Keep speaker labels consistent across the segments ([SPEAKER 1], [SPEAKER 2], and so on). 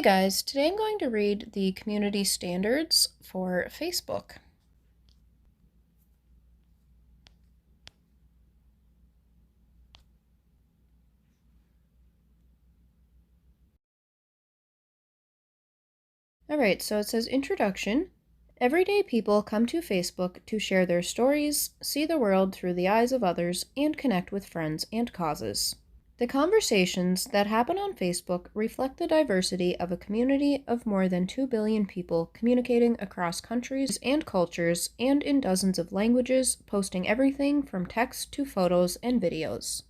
[SPEAKER 1] Hey guys, today I'm going to read the community standards for Facebook. Alright, so it says Introduction. Everyday people come to Facebook to share their stories, see the world through the eyes of others, and connect with friends and causes. The conversations that happen on Facebook reflect the diversity of a community of more than 2 billion people communicating across countries and cultures and in dozens of languages, posting everything from text to photos and videos.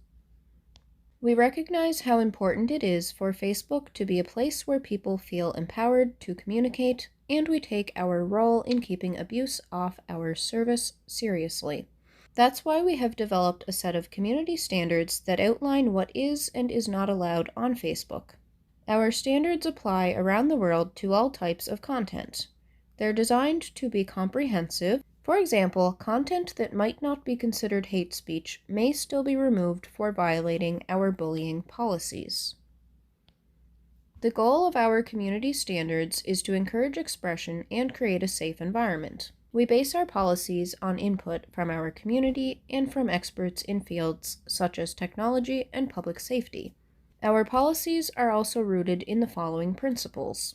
[SPEAKER 1] We recognize how important it is for Facebook to be a place where people feel empowered to communicate, and we take our role in keeping abuse off our service seriously. That's why we have developed a set of community standards that outline what is and is not allowed on Facebook. Our standards apply around the world to all types of content. They're designed to be comprehensive. For example, content that might not be considered hate speech may still be removed for violating our bullying policies. The goal of our community standards is to encourage expression and create a safe environment. We base our policies on input from our community and from experts in fields such as technology and public safety. Our policies are also rooted in the following principles.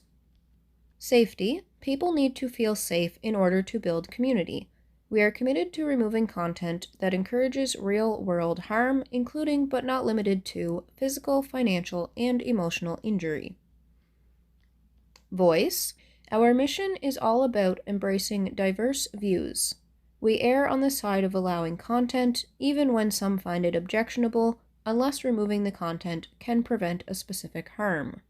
[SPEAKER 1] Safety. People need to feel safe in order to build community. We are committed to removing content that encourages real-world harm, including but not limited to physical, financial, and emotional injury. Voice. Our mission is all about embracing diverse views. We err on the side of allowing content, even when some find it objectionable, unless removing the content can prevent a specific harm.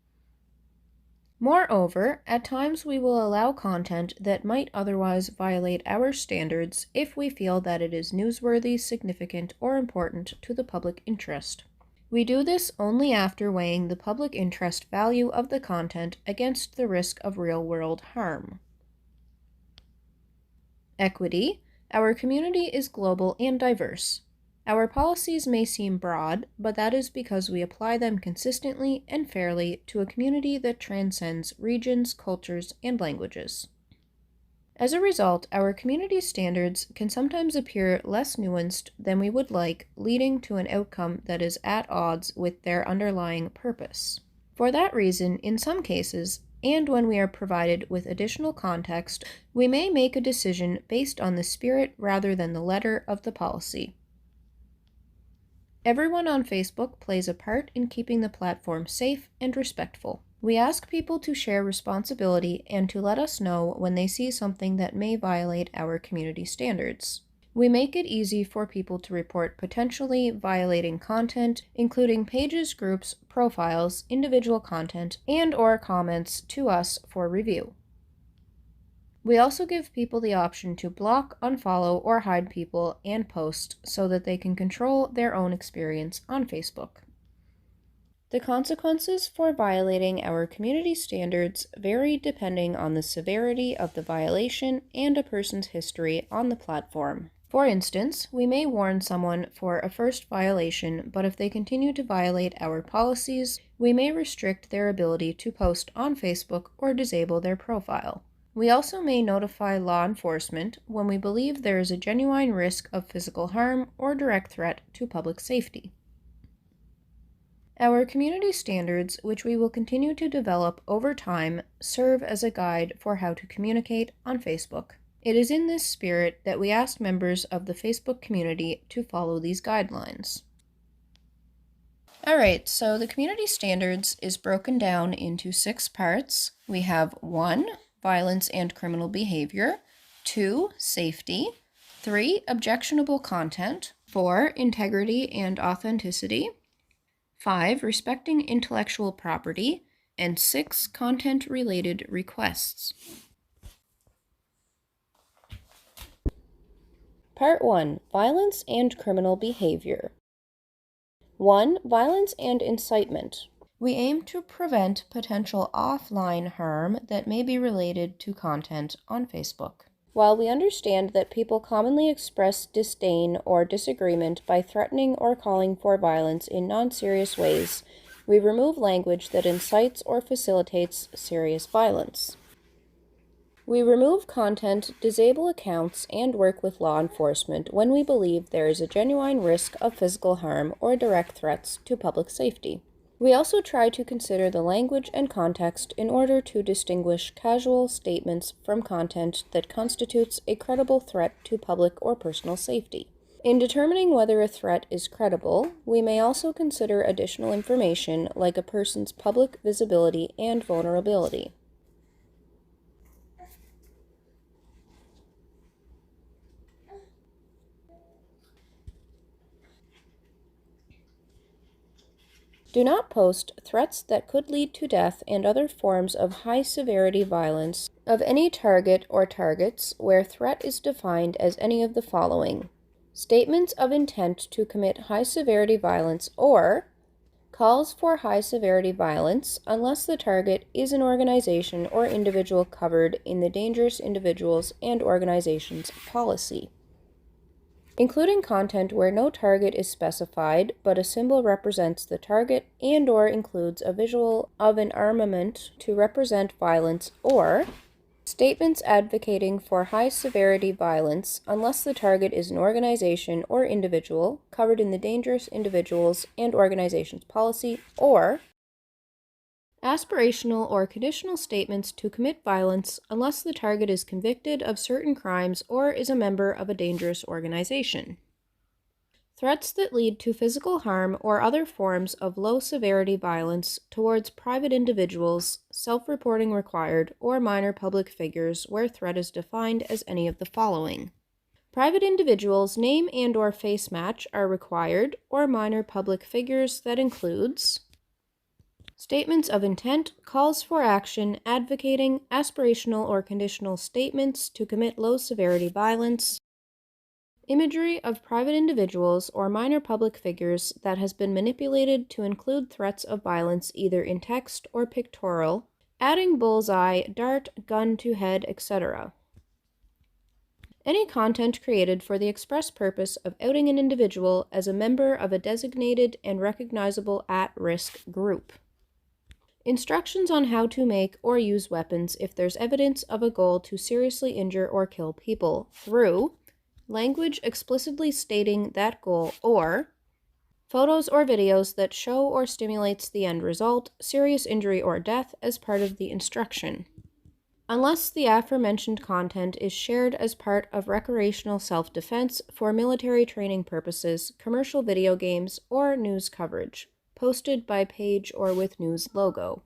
[SPEAKER 1] Moreover, at times we will allow content that might otherwise violate our standards if we feel that it is newsworthy, significant, or important to the public interest. We do this only after weighing the public interest value of the content against the risk of real-world harm. Equity. Our community is global and diverse. Our policies may seem broad, but that is because we apply them consistently and fairly to a community that transcends regions, cultures, and languages. As a result, our community standards can sometimes appear less nuanced than we would like, leading to an outcome that is at odds with their underlying purpose. For that reason, in some cases, and when we are provided with additional context, we may make a decision based on the spirit rather than the letter of the policy. Everyone on Facebook plays a part in keeping the platform safe and respectful. We ask people to share responsibility and to let us know when they see something that may violate our community standards. We make it easy for people to report potentially violating content, including pages, groups, profiles, individual content, and/or comments to us for review. We also give people the option to block, unfollow, or hide people and posts so that they can control their own experience on Facebook. The consequences for violating our community standards vary depending on the severity of the violation and a person's history on the platform. For instance, we may warn someone for a first violation, but if they continue to violate our policies, we may restrict their ability to post on Facebook or disable their profile. We also may notify law enforcement when we believe there is a genuine risk of physical harm or direct threat to public safety. Our community standards, which we will continue to develop over time, serve as a guide for how to communicate on Facebook. It is in this spirit that we ask members of the Facebook community to follow these guidelines. Alright, so the community standards is broken down into 6 parts. We have 1. Violence and criminal behavior. 2. Safety. 3. Objectionable content. 4. Integrity and authenticity. 5. Respecting intellectual property. And 6. Content-related requests. Part 1. Violence and criminal behavior. 1. Violence and incitement. We aim to prevent potential offline harm that may be related to content on Facebook. While we understand that people commonly express disdain or disagreement by threatening or calling for violence in non-serious ways, We remove language that incites or facilitates serious violence. We remove content, disable accounts, and work with law enforcement when we believe there is a genuine risk of physical harm or direct threats to public safety. We also try to consider the language and context in order to distinguish casual statements from content that constitutes a credible threat to public or personal safety. In determining whether a threat is credible, we may also consider additional information like a person's public visibility and vulnerability. Do not post threats that could lead to death and other forms of high-severity violence of any target or targets where threat is defined as any of the following: statements of intent to commit high-severity violence or calls for high-severity violence unless the target is an organization or individual covered in the Dangerous Individuals and Organizations policy. Including content where no target is specified, but a symbol represents the target and/or includes a visual of an armament to represent violence, or statements advocating for high-severity violence unless the target is an organization or individual covered in the Dangerous Individuals and Organizations policy, or aspirational or conditional statements to commit violence unless the target is convicted of certain crimes or is a member of a dangerous organization. Threats that lead to physical harm or other forms of low-severity violence towards private individuals, self-reporting required, or minor public figures where threat is defined as any of the following: private individuals' name and/or face match are required, or minor public figures that includes statements of intent, calls for action, advocating, aspirational or conditional statements to commit low-severity violence, imagery of private individuals or minor public figures that has been manipulated to include threats of violence either in text or pictorial, adding bullseye, dart, gun to head, etc. Any content created for the express purpose of outing an individual as a member of a designated and recognizable at-risk group. Instructions on how to make or use weapons if there's evidence of a goal to seriously injure or kill people through language explicitly stating that goal, or photos or videos that show or stimulates the end result, serious injury or death, as part of the instruction. Unless the aforementioned content is shared as part of recreational self-defense for military training purposes, commercial video games, or news coverage, posted by page or with news logo.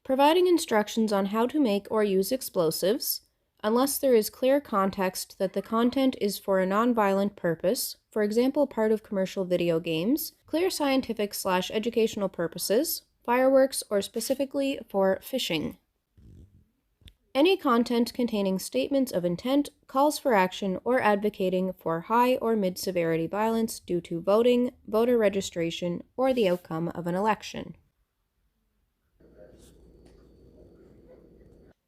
[SPEAKER 1] Providing instructions on how to make or use explosives, unless there is clear context that the content is for a nonviolent purpose, for example part of commercial video games, clear scientific/educational purposes, fireworks, or specifically for fishing. Any content containing statements of intent, calls for action, or advocating for high or mid-severity violence due to voting, voter registration, or the outcome of an election.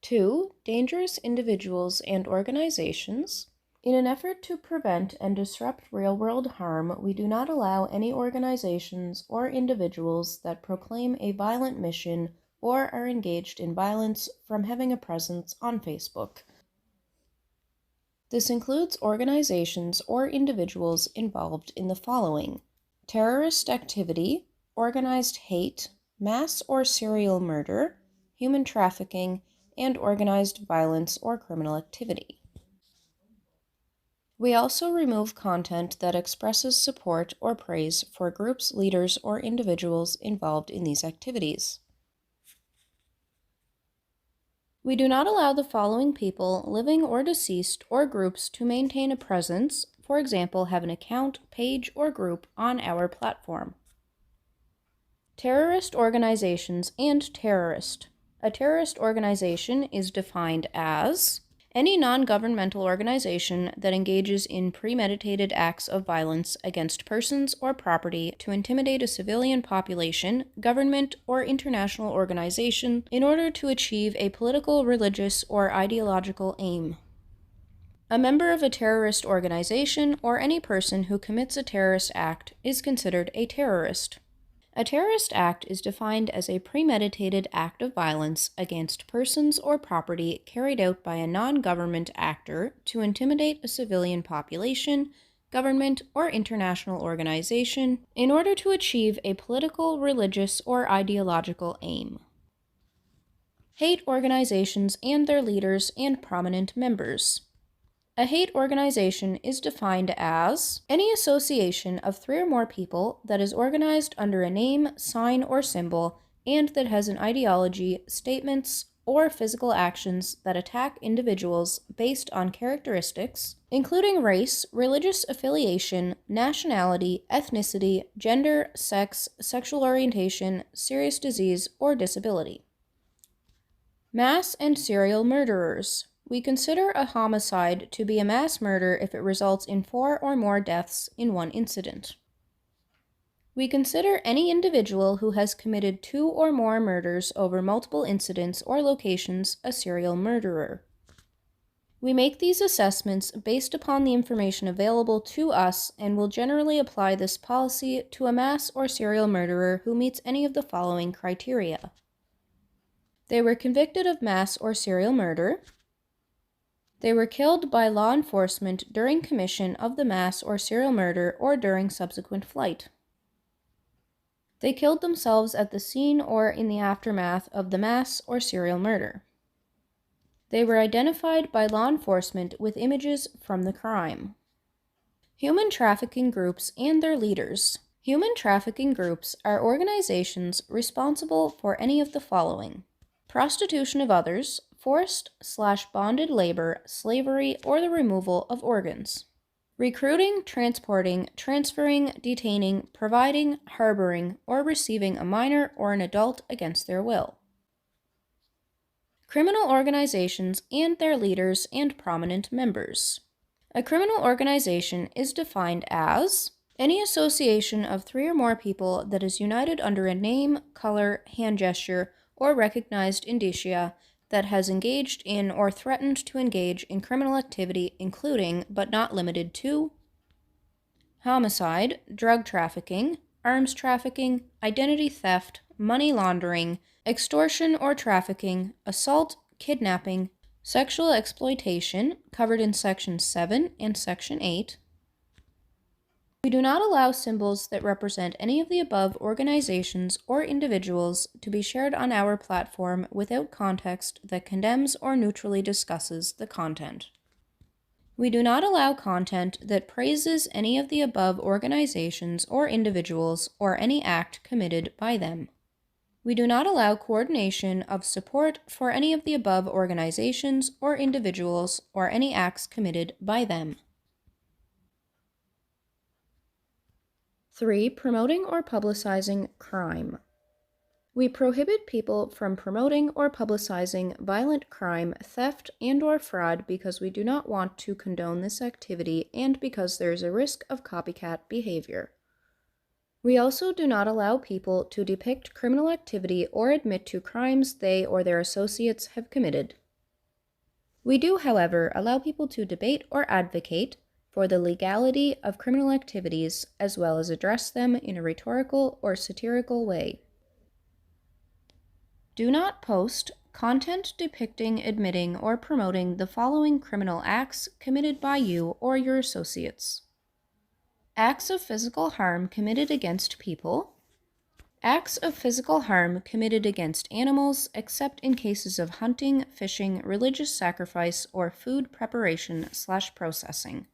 [SPEAKER 1] 2. Dangerous individuals and organizations. In an effort to prevent and disrupt real-world harm, we do not allow any organizations or individuals that proclaim a violent mission or are engaged in violence from having a presence on Facebook. This includes organizations or individuals involved in the following: terrorist activity, organized hate, mass or serial murder, human trafficking, and organized violence or criminal activity. We also remove content that expresses support or praise for groups, leaders, or individuals involved in these activities. We do not allow the following people, living or deceased, or groups to maintain a presence, for example, have an account, page, or group on our platform. Terrorist organizations and terrorist. A terrorist organization is defined as any non-governmental organization that engages in premeditated acts of violence against persons or property to intimidate a civilian population, government, or international organization in order to achieve a political, religious, or ideological aim. A member of a terrorist organization or any person who commits a terrorist act is considered a terrorist. A terrorist act is defined as a premeditated act of violence against persons or property carried out by a non-government actor to intimidate a civilian population, government, or international organization in order to achieve a political, religious, or ideological aim. Hate organizations and their leaders and prominent members. A hate organization is defined as any association of 3 or more people that is organized under a name, sign, or symbol, and that has an ideology, statements, or physical actions that attack individuals based on characteristics, including race, religious affiliation, nationality, ethnicity, gender, sex, sexual orientation, serious disease, or disability. Mass and serial murderers. We consider a homicide to be a mass murder if it results in 4 or more deaths in one incident. We consider any individual who has committed 2 or more murders over multiple incidents or locations a serial murderer. We make these assessments based upon the information available to us and will generally apply this policy to a mass or serial murderer who meets any of the following criteria. They were convicted of mass or serial murder. They were killed by law enforcement during commission of the mass or serial murder or during subsequent flight. They killed themselves at the scene or in the aftermath of the mass or serial murder. They were identified by law enforcement with images from the crime. Human trafficking groups and their leaders. Human trafficking groups are organizations responsible for any of the following: prostitution of others, forced/bonded labor, slavery, or the removal of organs. Recruiting, transporting, transferring, detaining, providing, harboring, or receiving a minor or an adult against their will. Criminal organizations and their leaders and prominent members. A criminal organization is defined as any association of 3 or more people that is united under a name, color, hand gesture, or recognized indicia that has engaged in or threatened to engage in criminal activity including, but not limited to, homicide, drug trafficking, arms trafficking, identity theft, money laundering, extortion or trafficking, assault, kidnapping, sexual exploitation, covered in Section 7 and Section 8. We do not allow symbols that represent any of the above organizations or individuals to be shared on our platform without context that condemns or neutrally discusses the content. We do not allow content that praises any of the above organizations or individuals or any act committed by them. We do not allow coordination of support for any of the above organizations or individuals or any acts committed by them. 3. Promoting or publicizing crime. We prohibit people from promoting or publicizing violent crime, theft, and/or fraud because we do not want to condone this activity and because there is a risk of copycat behavior. We also do not allow people to depict criminal activity or admit to crimes they or their associates have committed. We do, however, allow people to debate or advocate for the legality of criminal activities, as well as address them in a rhetorical or satirical way. Do not post content depicting, admitting, or promoting the following criminal acts committed by you or your associates: acts of physical harm committed against people, acts of physical harm committed against animals except in cases of hunting, fishing, religious sacrifice, or food preparation/processing,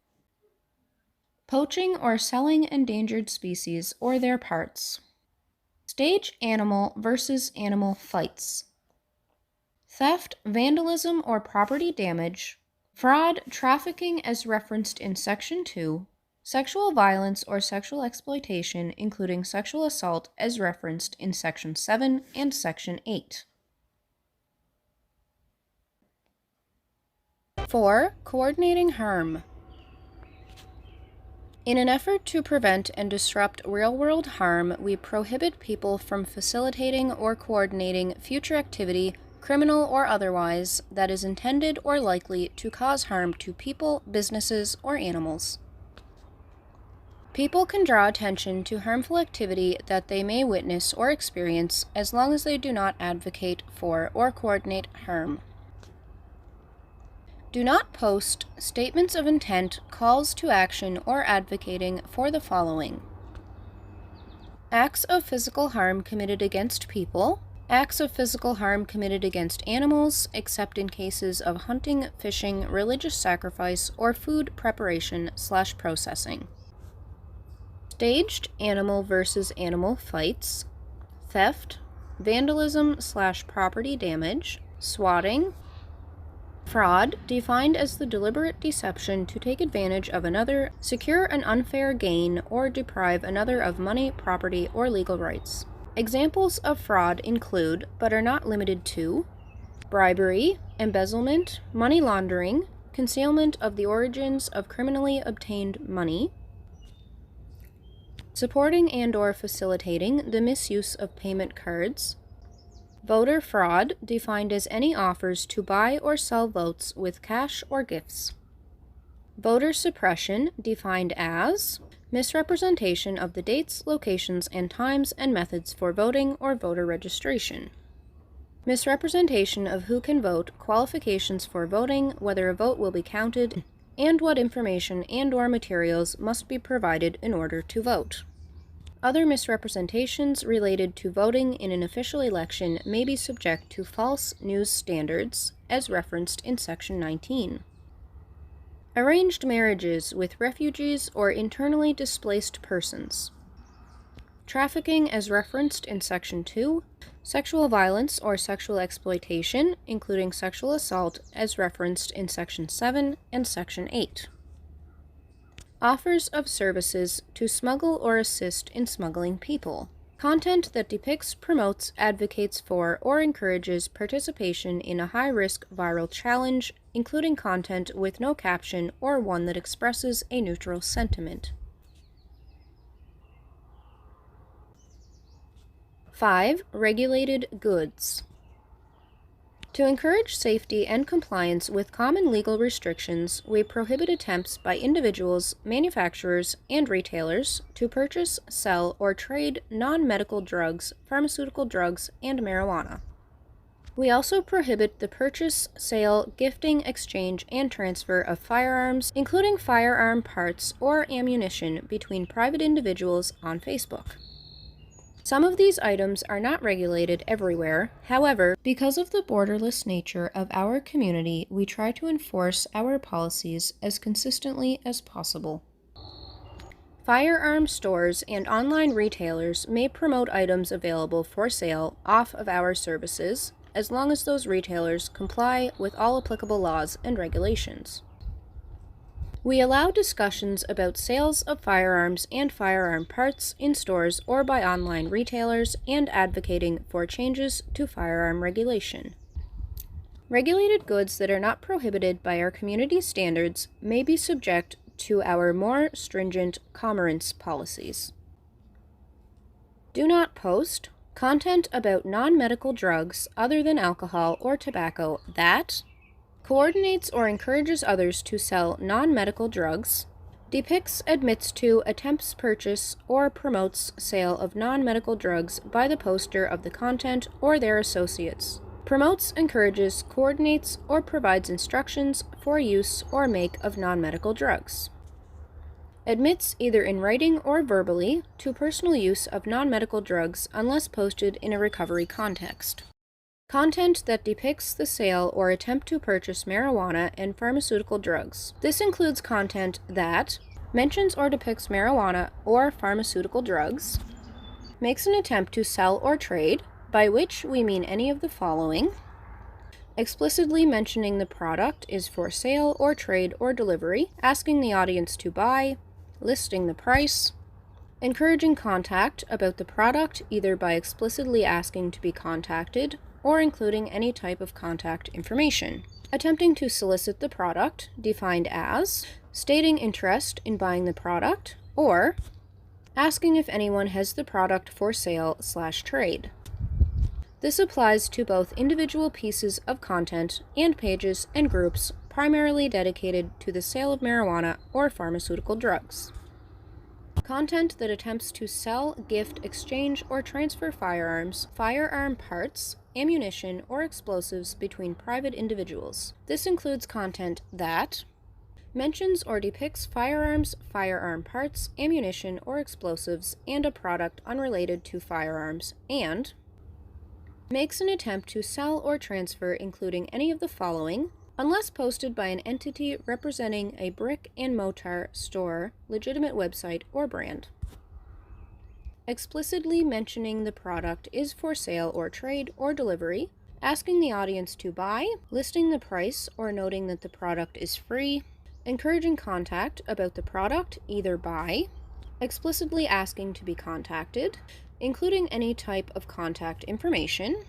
[SPEAKER 1] poaching or selling endangered species or their parts, stage animal versus animal fights, theft, vandalism, or property damage, fraud, trafficking as referenced in Section 2, sexual violence or sexual exploitation, including sexual assault as referenced in Section 7 and Section 8. 4. Coordinating harm. In an effort to prevent and disrupt real-world harm, we prohibit people from facilitating or coordinating future activity, criminal or otherwise, that is intended or likely to cause harm to people, businesses, or animals. People can draw attention to harmful activity that they may witness or experience as long as they do not advocate for or coordinate harm. Do not post statements of intent, calls to action, or advocating for the following: acts of physical harm committed against people, acts of physical harm committed against animals, except in cases of hunting, fishing, religious sacrifice, or food preparation/processing. Staged animal versus animal fights, theft, vandalism/property damage, swatting, fraud, defined as the deliberate deception to take advantage of another, secure an unfair gain, or deprive another of money, property, or legal rights. Examples of fraud include, but are not limited to, bribery, embezzlement, money laundering, concealment of the origins of criminally obtained money, supporting and/or facilitating the misuse of payment cards, voter fraud, defined as any offers to buy or sell votes with cash or gifts, voter suppression, defined as misrepresentation of the dates, locations, and times and methods for voting or voter registration, misrepresentation of who can vote, qualifications for voting, whether a vote will be counted, and what information and/or materials must be provided in order to vote. Other misrepresentations related to voting in an official election may be subject to false news standards, as referenced in Section 19. Arranged marriages with refugees or internally displaced persons. Trafficking, as referenced in Section 2. Sexual violence or sexual exploitation, including sexual assault, as referenced in Section 7 and Section 8. Offers of services to smuggle or assist in smuggling people. Content that depicts, promotes, advocates for, or encourages participation in a high-risk viral challenge, including content with no caption or one that expresses a neutral sentiment. 5. Regulated goods. To encourage safety and compliance with common legal restrictions, we prohibit attempts by individuals, manufacturers, and retailers to purchase, sell, or trade non-medical drugs, pharmaceutical drugs, and marijuana. We also prohibit the purchase, sale, gifting, exchange, and transfer of firearms, including firearm parts or ammunition, between private individuals on Facebook. Some of these items are not regulated everywhere. However, because of the borderless nature of our community, we try to enforce our policies as consistently as possible. Firearm stores and online retailers may promote items available for sale off of our services, as long as those retailers comply with all applicable laws and regulations. We allow discussions about sales of firearms and firearm parts in stores or by online retailers and advocating for changes to firearm regulation. Regulated goods that are not prohibited by our community standards may be subject to our more stringent commerce policies. Do not post content about non-medical drugs other than alcohol or tobacco that coordinates or encourages others to sell non-medical drugs, depicts, admits to, attempts purchase, or promotes sale of non-medical drugs by the poster of the content or their associates, promotes, encourages, coordinates, or provides instructions for use or make of non-medical drugs, admits either in writing or verbally to personal use of non-medical drugs unless posted in a recovery context. Content that depicts the sale or attempt to purchase marijuana and pharmaceutical drugs. This includes content that mentions or depicts marijuana or pharmaceutical drugs, makes an attempt to sell or trade, by which we mean any of the following: explicitly mentioning the product is for sale or trade or delivery, asking the audience to buy, listing the price, encouraging contact about the product either by explicitly asking to be contacted or including any type of contact information, attempting to solicit the product, defined as stating interest in buying the product, or asking if anyone has the product for sale/trade. This applies to both individual pieces of content and pages and groups primarily dedicated to the sale of marijuana or pharmaceutical drugs. Content that attempts to sell, gift, exchange, or transfer firearms, firearm parts, ammunition, or explosives between private individuals. This includes content that mentions or depicts firearms, firearm parts, ammunition, or explosives, and a product unrelated to firearms, and makes an attempt to sell or transfer including any of the following, unless posted by an entity representing a brick and mortar store, legitimate website, or brand. Explicitly mentioning the product is for sale or trade or delivery, asking the audience to buy, listing the price or noting that the product is free, encouraging contact about the product either by explicitly asking to be contacted, including any type of contact information,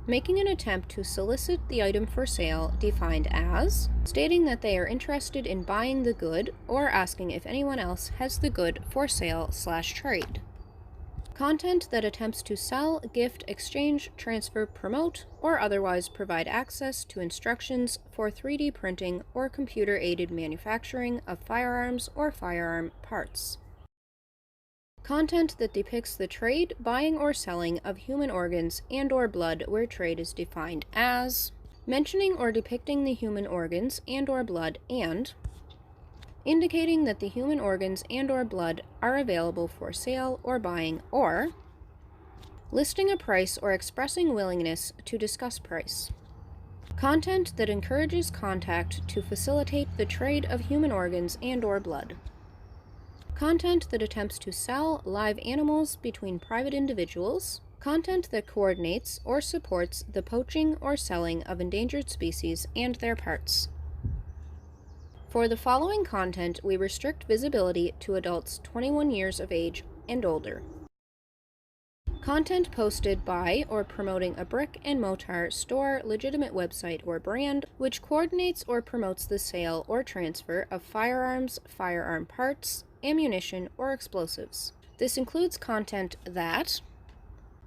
[SPEAKER 1] making an attempt to solicit the item for sale defined as stating that they are interested in buying the good or asking if anyone else has the good for sale/trade. Content that attempts to sell, gift, exchange, transfer, promote, or otherwise provide access to instructions for 3D printing or computer-aided manufacturing of firearms or firearm parts. Content that depicts the trade, buying, or selling of human organs and/or blood where trade is defined as mentioning or depicting the human organs and/or blood and indicating that the human organs and/or blood are available for sale or buying, or listing a price or expressing willingness to discuss price. Content that encourages contact to facilitate the trade of human organs and/or blood. Content that attempts to sell live animals between private individuals. Content that coordinates or supports the poaching or selling of endangered species and their parts. For the following content, we restrict visibility to adults 21 years of age and older. Content posted by or promoting a brick and mortar store, legitimate website, or brand, which coordinates or promotes the sale or transfer of firearms, firearm parts, ammunition, or explosives. This includes content that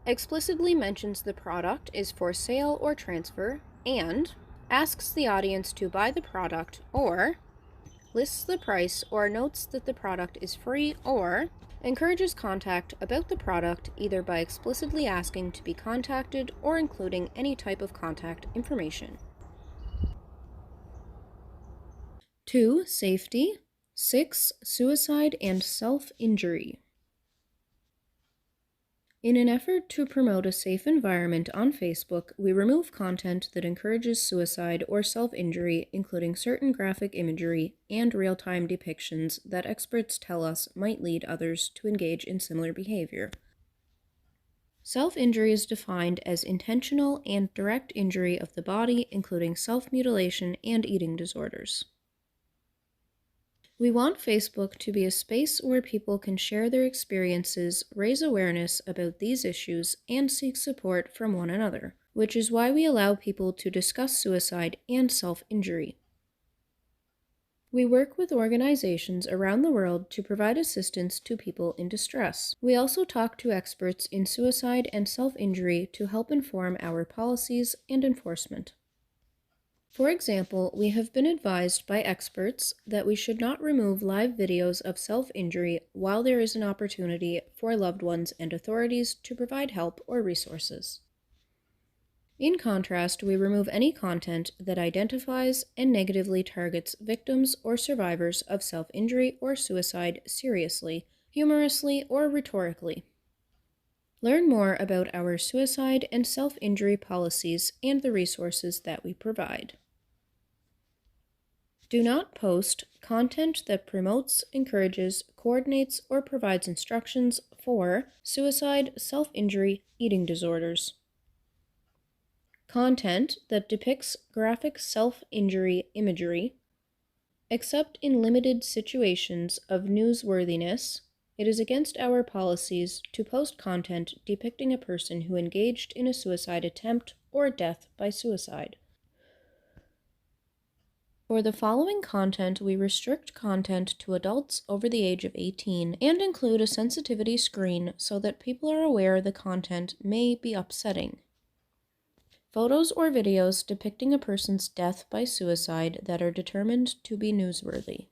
[SPEAKER 1] explicitly mentions the product is for sale or transfer and asks the audience to buy the product or lists the price or notes that the product is free or encourages contact about the product either by explicitly asking to be contacted or including any type of contact information. 2. Safety. 6. Suicide and self-injury. In an effort to promote a safe environment on Facebook, we remove content that encourages suicide or self-injury, including certain graphic imagery and real-time depictions that experts tell us might lead others to engage in similar behavior. Self-injury is defined as intentional and direct injury of the body, including self-mutilation and eating disorders. We want Facebook to be a space where people can share their experiences, raise awareness about these issues, and seek support from one another, which is why we allow people to discuss suicide and self-injury. We work with organizations around the world to provide assistance to people in distress. We also talk to experts in suicide and self-injury to help inform our policies and enforcement. For example, we have been advised by experts that we should not remove live videos of self-injury while there is an opportunity for loved ones and authorities to provide help or resources. In contrast, we remove any content that identifies and negatively targets victims or survivors of self-injury or suicide seriously, humorously, or rhetorically. Learn more about our suicide and self-injury policies and the resources that we provide. Do not post content that promotes, encourages, coordinates, or provides instructions for suicide, self-injury, eating disorders. Content that depicts graphic self-injury imagery, except in limited situations of newsworthiness. It is against our policies to post content depicting a person who engaged in a suicide attempt or death by suicide. For the following content, we restrict content to adults over the age of 18 and include a sensitivity screen so that people are aware the content may be upsetting. Photos or videos depicting a person's death by suicide that are determined to be newsworthy.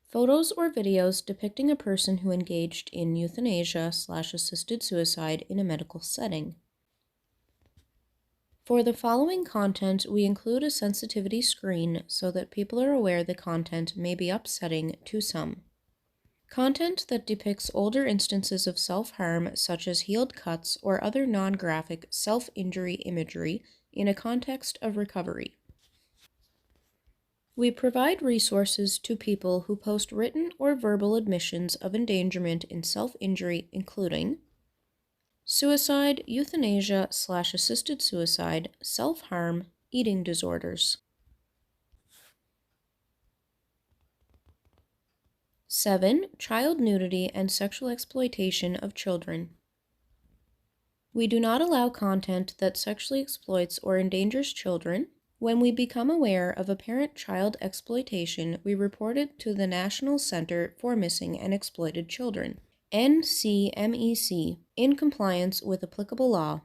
[SPEAKER 1] Photos or videos depicting a person who engaged in euthanasia/assisted suicide in a medical setting. For the following content, we include a sensitivity screen so that people are aware the content may be upsetting to some. Content that depicts older instances of self-harm, such as healed cuts or other non-graphic self-injury imagery in a context of recovery. We provide resources to people who post written or verbal admissions of endangerment in self-injury, including suicide, euthanasia/assisted suicide, self-harm, eating disorders. 7. Child nudity and sexual exploitation of children. We do not allow content that sexually exploits or endangers children. When we become aware of apparent child exploitation, we report it to the National Center for Missing and Exploited Children, NCMEC, in compliance with applicable law.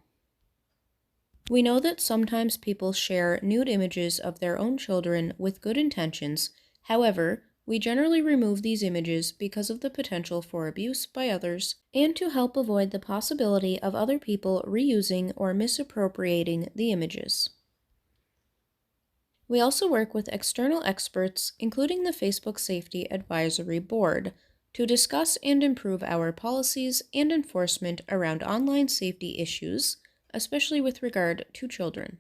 [SPEAKER 1] We know that sometimes people share nude images of their own children with good intentions. However, we generally remove these images because of the potential for abuse by others and to help avoid the possibility of other people reusing or misappropriating the images. We also work with external experts, including the Facebook Safety Advisory Board, to discuss and improve our policies and enforcement around online safety issues, especially with regard to children.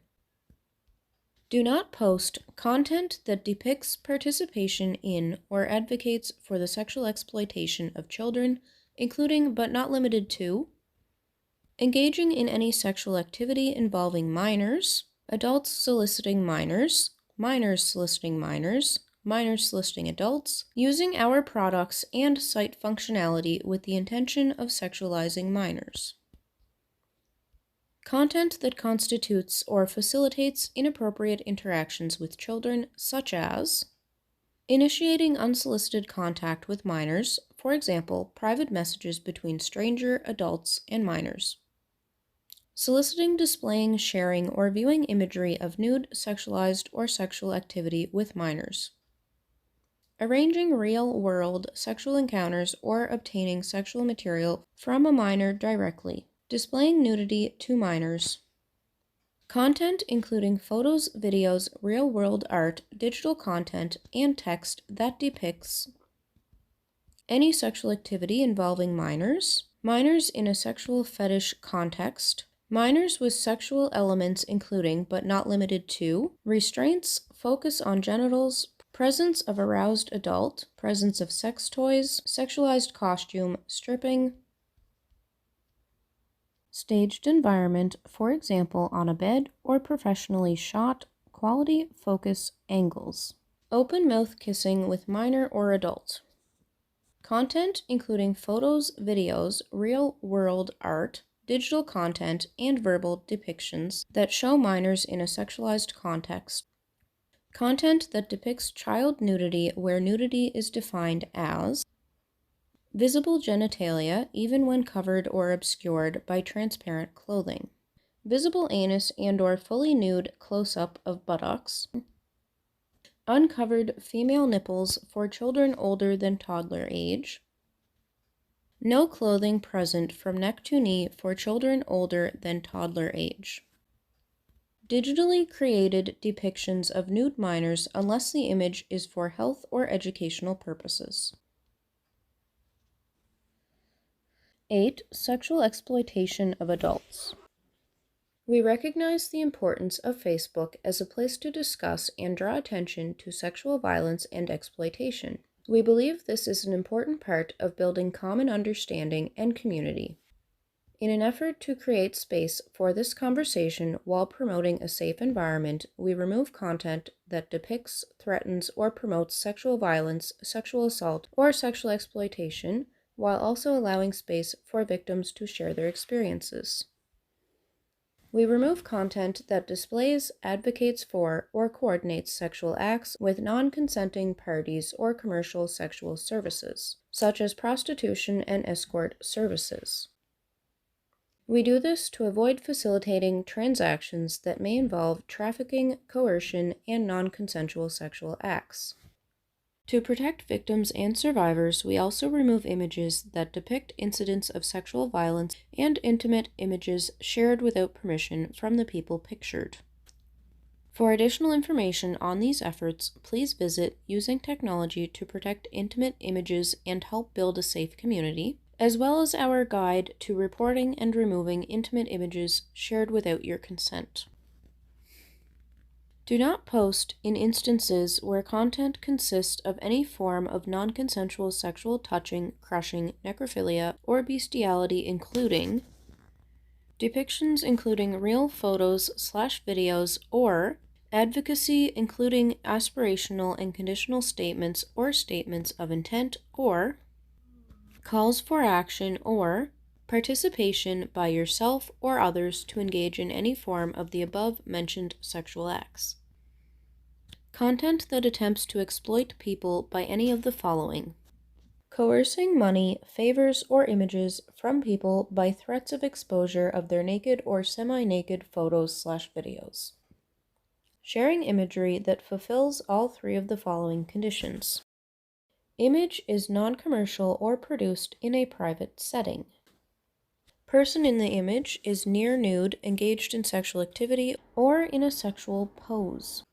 [SPEAKER 1] Do not post content that depicts participation in or advocates for the sexual exploitation of children, including but not limited to engaging in any sexual activity involving minors, adults soliciting minors, minors soliciting minors, minors soliciting adults, using our products and site functionality with the intention of sexualizing minors. Content that constitutes or facilitates inappropriate interactions with children, such as initiating unsolicited contact with minors, for example, private messages between stranger adults and minors. Soliciting, displaying, sharing, or viewing imagery of nude, sexualized, or sexual activity with minors. Arranging real-world sexual encounters or obtaining sexual material from a minor directly. Displaying nudity to minors. Content including photos, videos, real-world art, digital content, and text that depicts any sexual activity involving minors, minors in a sexual fetish context, minors with sexual elements including but not limited to restraints, focus on genitals, presence of aroused adult, presence of sex toys, sexualized costume, stripping, staged environment, for example on a bed or professionally shot, quality, focus, angles. Open mouth kissing with minor or adult. Content including photos, videos, real-world art, digital content, and verbal depictions that show minors in a sexualized context. Content that depicts child nudity where nudity is defined as visible genitalia even when covered or obscured by transparent clothing, visible anus and/or fully nude close-up of buttocks, uncovered female nipples for children older than toddler age, no clothing present from neck to knee for children older than toddler age. Digitally created depictions of nude minors unless the image is for health or educational purposes. 8. Sexual exploitation of adults. We recognize the importance of Facebook as a place to discuss and draw attention to sexual violence and exploitation. We believe this is an important part of building common understanding and community. In an effort to create space for this conversation while promoting a safe environment, we remove content that depicts, threatens, or promotes sexual violence, sexual assault, or sexual exploitation, while also allowing space for victims to share their experiences. We remove content that displays, advocates for, or coordinates sexual acts with non-consenting parties or commercial sexual services, such as prostitution and escort services. We do this to avoid facilitating transactions that may involve trafficking, coercion, and non-consensual sexual acts. To protect victims and survivors, we also remove images that depict incidents of sexual violence and intimate images shared without permission from the people pictured. For additional information on these efforts, please visit Using Technology to Protect Intimate Images and Help Build a Safe Community, as well as our guide to reporting and removing intimate images shared without your consent. Do not post in instances where content consists of any form of non-consensual sexual touching, crushing, necrophilia, or bestiality, including depictions including real photos/videos, or advocacy including aspirational and conditional statements or statements of intent, or calls for action or participation by yourself or others to engage in any form of the above-mentioned sexual acts. Content that attempts to exploit people by any of the following: coercing money, favors, or images from people by threats of exposure of their naked or semi-naked photos/videos. Sharing imagery that fulfills all three of the following conditions. Image is non-commercial or produced in a private setting. Person in the image is near nude, engaged in sexual activity, or in a sexual pose.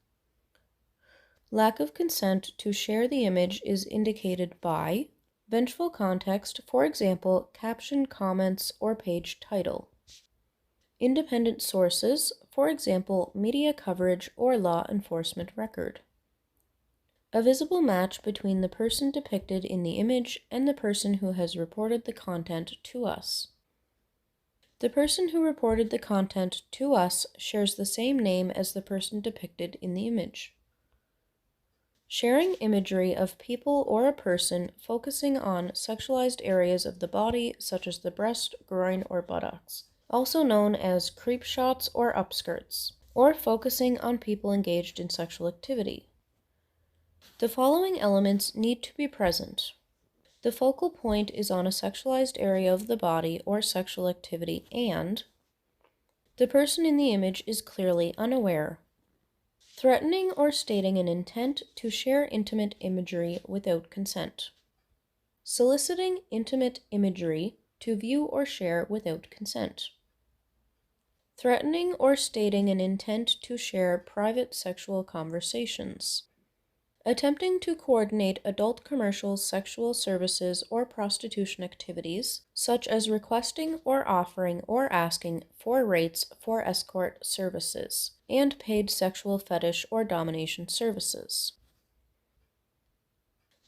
[SPEAKER 1] Lack of consent to share the image is indicated by vengeful context, for example, caption, comments, or page title. Independent sources, for example, media coverage or law enforcement record. A visible match between the person depicted in the image and the person who has reported the content to us. The person who reported the content to us shares the same name as the person depicted in the image. Sharing imagery of people or a person focusing on sexualized areas of the body, such as the breast, groin, or buttocks, also known as creep shots or upskirts, or focusing on people engaged in sexual activity. The following elements need to be present. The focal point is on a sexualized area of the body or sexual activity, and the person in the image is clearly unaware. Threatening or stating an intent to share intimate imagery without consent. Soliciting intimate imagery to view or share without consent. Threatening or stating an intent to share private sexual conversations. Attempting to coordinate adult commercial sexual services or prostitution activities, such as requesting or offering or asking for rates for escort services and paid sexual fetish or domination services.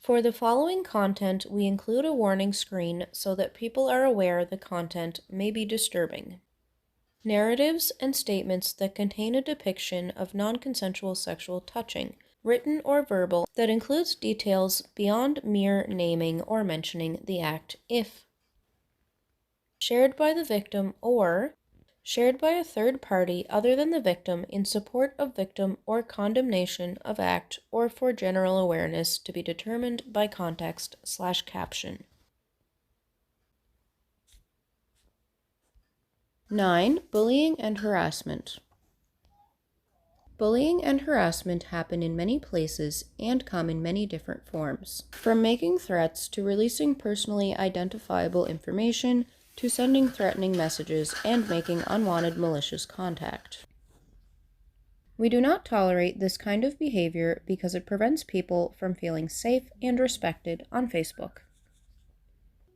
[SPEAKER 1] For the following content, we include a warning screen so that people are aware the content may be disturbing. Narratives and statements that contain a depiction of non-consensual sexual touching, written or verbal, that includes details beyond mere naming or mentioning the act if shared by the victim or shared by a third party other than the victim in support of victim or condemnation of act or for general awareness to be determined by context/caption. 9. Bullying and harassment. Bullying and harassment happen in many places and come in many different forms, from making threats to releasing personally identifiable information to sending threatening messages and making unwanted malicious contact. We do not tolerate this kind of behavior because it prevents people from feeling safe and respected on Facebook.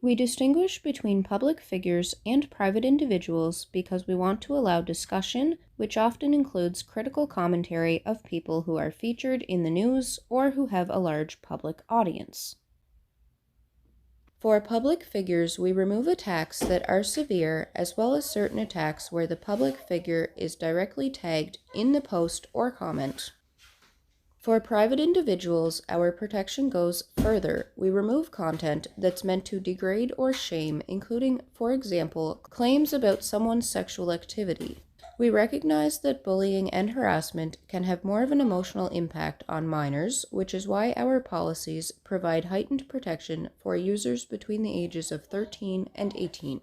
[SPEAKER 1] We distinguish between public figures and private individuals because we want to allow discussion, which often includes critical commentary of people who are featured in the news or who have a large public audience. For public figures, we remove attacks that are severe, as well as certain attacks where the public figure is directly tagged in the post or comment. For private individuals, our protection goes further. We remove content that's meant to degrade or shame, including, for example, claims about someone's sexual activity. We recognize that bullying and harassment can have more of an emotional impact on minors, which is why our policies provide heightened protection for users between the ages of 13 and 18.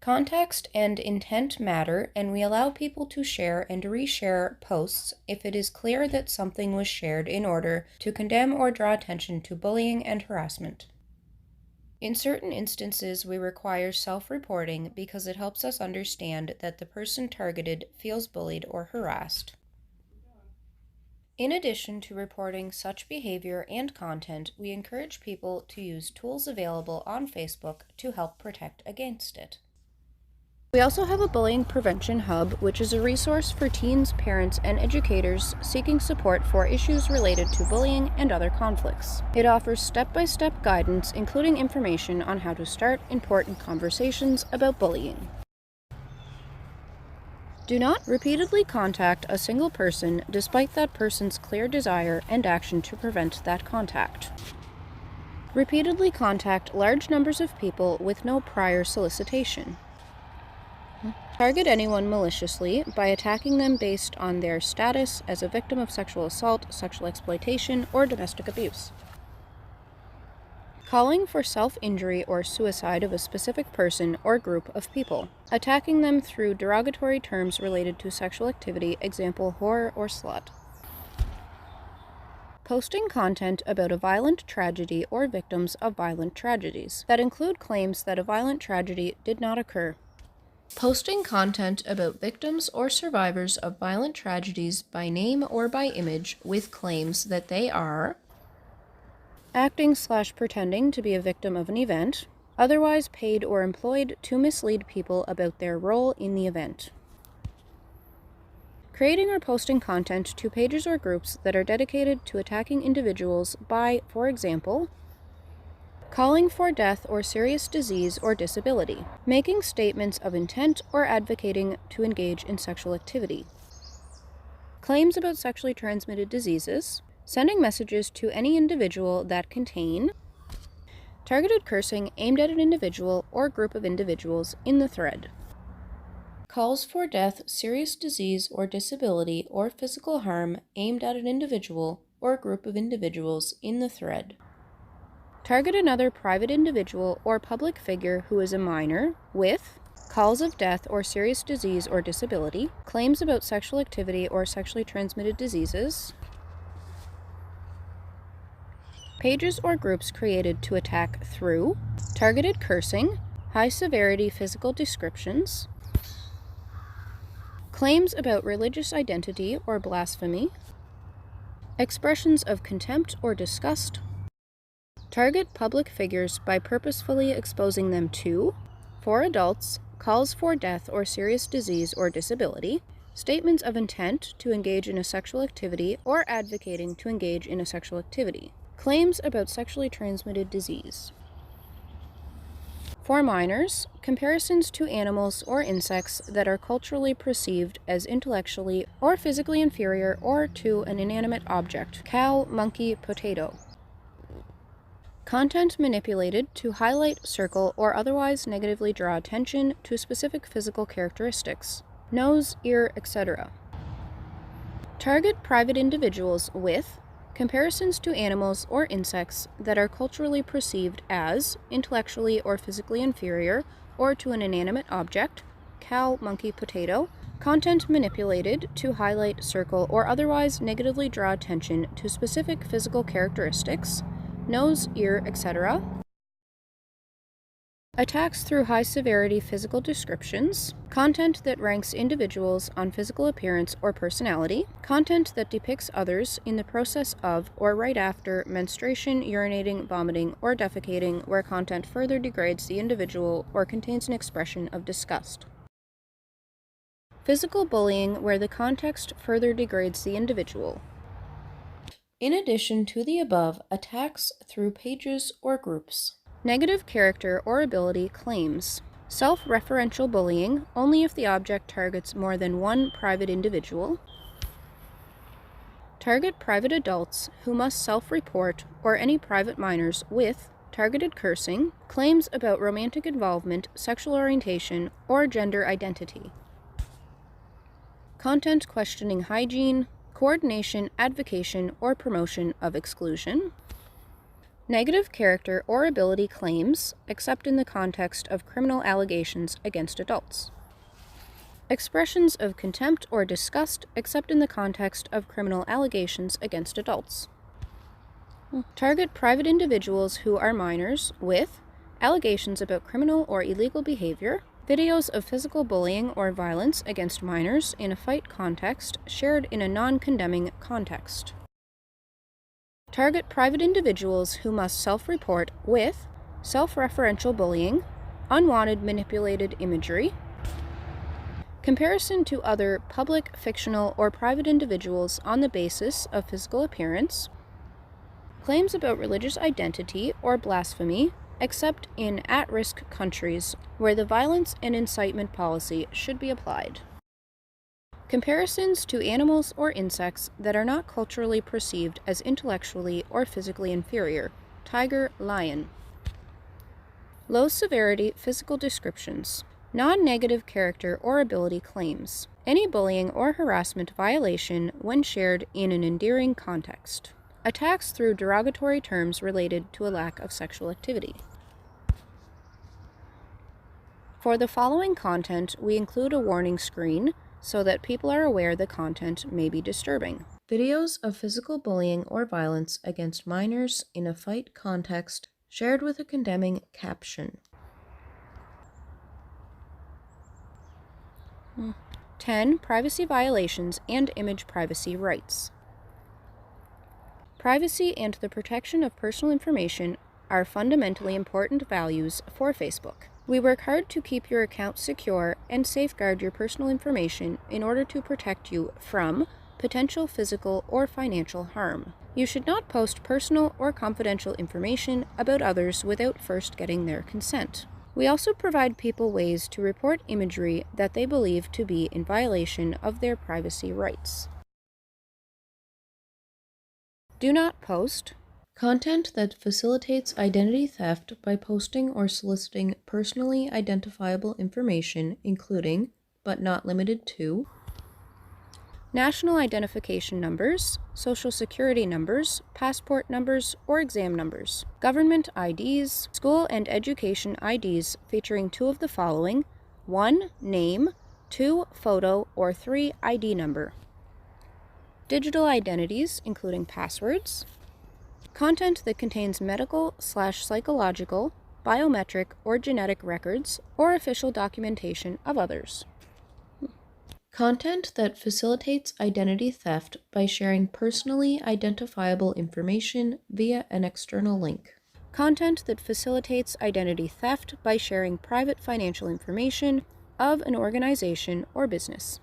[SPEAKER 1] Context and intent matter, and we allow people to share and reshare posts if it is clear that something was shared in order to condemn or draw attention to bullying and harassment. In certain instances, we require self-reporting because it helps us understand that the person targeted feels bullied or harassed. In addition to reporting such behavior and content, we encourage people to use tools available on Facebook to help protect against it. We also have a bullying prevention hub, which is a resource for teens, parents, and educators seeking support for issues related to bullying and other conflicts. It offers step-by-step guidance, including information on how to start important conversations about bullying. Do not repeatedly contact a single person despite that person's clear desire and action to prevent that contact. Repeatedly contact large numbers of people with no prior solicitation. Target anyone maliciously by attacking them based on their status as a victim of sexual assault, sexual exploitation, or domestic abuse. Calling for self-injury or suicide of a specific person or group of people. Attacking them through derogatory terms related to sexual activity, example, whore or slut. Posting content about a violent tragedy or victims of violent tragedies that include claims that a violent tragedy did not occur. Posting content about victims or survivors of violent tragedies by name or by image with claims that they are acting/pretending to be a victim of an event, otherwise paid or employed to mislead people about their role in the event. Creating or posting content to pages or groups that are dedicated to attacking individuals by, for example, calling for death or serious disease or disability, making statements of intent or advocating to engage in sexual activity, claims about sexually transmitted diseases, sending messages to any individual that contain targeted cursing aimed at an individual or group of individuals in the thread, calls for death, serious disease or disability or physical harm aimed at an individual or group of individuals in the thread. Target another private individual or public figure who is a minor with calls of death or serious disease or disability, claims about sexual activity or sexually transmitted diseases, pages or groups created to attack through targeted cursing, high-severity physical descriptions, claims about religious identity or blasphemy, expressions of contempt or disgust, target public figures by purposefully exposing them to, for adults, calls for death or serious disease or disability, statements of intent to engage in a sexual activity or advocating to engage in a sexual activity, claims about sexually transmitted disease. For minors, comparisons to animals or insects that are culturally perceived as intellectually or physically inferior or to an inanimate object, cow, monkey, potato. Content manipulated to highlight, circle, or otherwise negatively draw attention to specific physical characteristics, nose, ear, etc. Target private individuals with comparisons to animals or insects that are culturally perceived as intellectually or physically inferior or to an inanimate object, cow, monkey, potato. Content manipulated to highlight, circle, or otherwise negatively draw attention to specific physical characteristics, nose, ear, etc. Attacks through high-severity physical descriptions, content that ranks individuals on physical appearance or personality, content that depicts others in the process of or right after menstruation, urinating, vomiting, or defecating, where content further degrades the individual or contains an expression of disgust. Physical bullying, where the context further degrades the individual. In addition to the above, attacks through pages or groups. Negative character or ability claims. Self-referential bullying, only if the object targets more than one private individual. Target private adults who must self-report or any private minors with targeted cursing, claims about romantic involvement, sexual orientation, or gender identity. Content questioning hygiene, coordination, advocation, or promotion of exclusion. Negative character or ability claims, except in the context of criminal allegations against adults. Expressions of contempt or disgust, except in the context of criminal allegations against adults. Target private individuals who are minors with allegations about criminal or illegal behavior, videos of physical bullying or violence against minors in a fight context shared in a non-condemning context. Target private individuals who must self-report with self-referential bullying, unwanted manipulated imagery, comparison to other public, fictional, or private individuals on the basis of physical appearance, claims about religious identity or blasphemy, except in at-risk countries where the violence and incitement policy should be applied. Comparisons to animals or insects that are not culturally perceived as intellectually or physically inferior, tiger, lion. Low-severity physical descriptions. Non-negative character or ability claims. Any bullying or harassment violation when shared in an endearing context. Attacks through derogatory terms related to a lack of sexual activity. For the following content, we include a warning screen so that people are aware the content may be disturbing. Videos of physical bullying or violence against minors in a fight context shared with a condemning caption. 10. Privacy violations and image privacy rights. Privacy and the protection of personal information are fundamentally important values for Facebook. We work hard to keep your account secure and safeguard your personal information in order to protect you from potential physical or financial harm. You should not post personal or confidential information about others without first getting their consent. We also provide people ways to report imagery that they believe to be in violation of their privacy rights. Do not post content that facilitates identity theft by posting or soliciting personally identifiable information, including, but not limited to, national identification numbers, social security numbers, passport numbers, or exam numbers, government IDs, school and education IDs featuring two of the following: 1. Name, 2. Photo, or 3. ID number. Digital identities, including passwords. Content that contains medical/psychological, biometric, or genetic records, or official documentation of others. Content that facilitates identity theft by sharing personally identifiable information via an external link. Content that facilitates identity theft by sharing private financial information of an organization or business.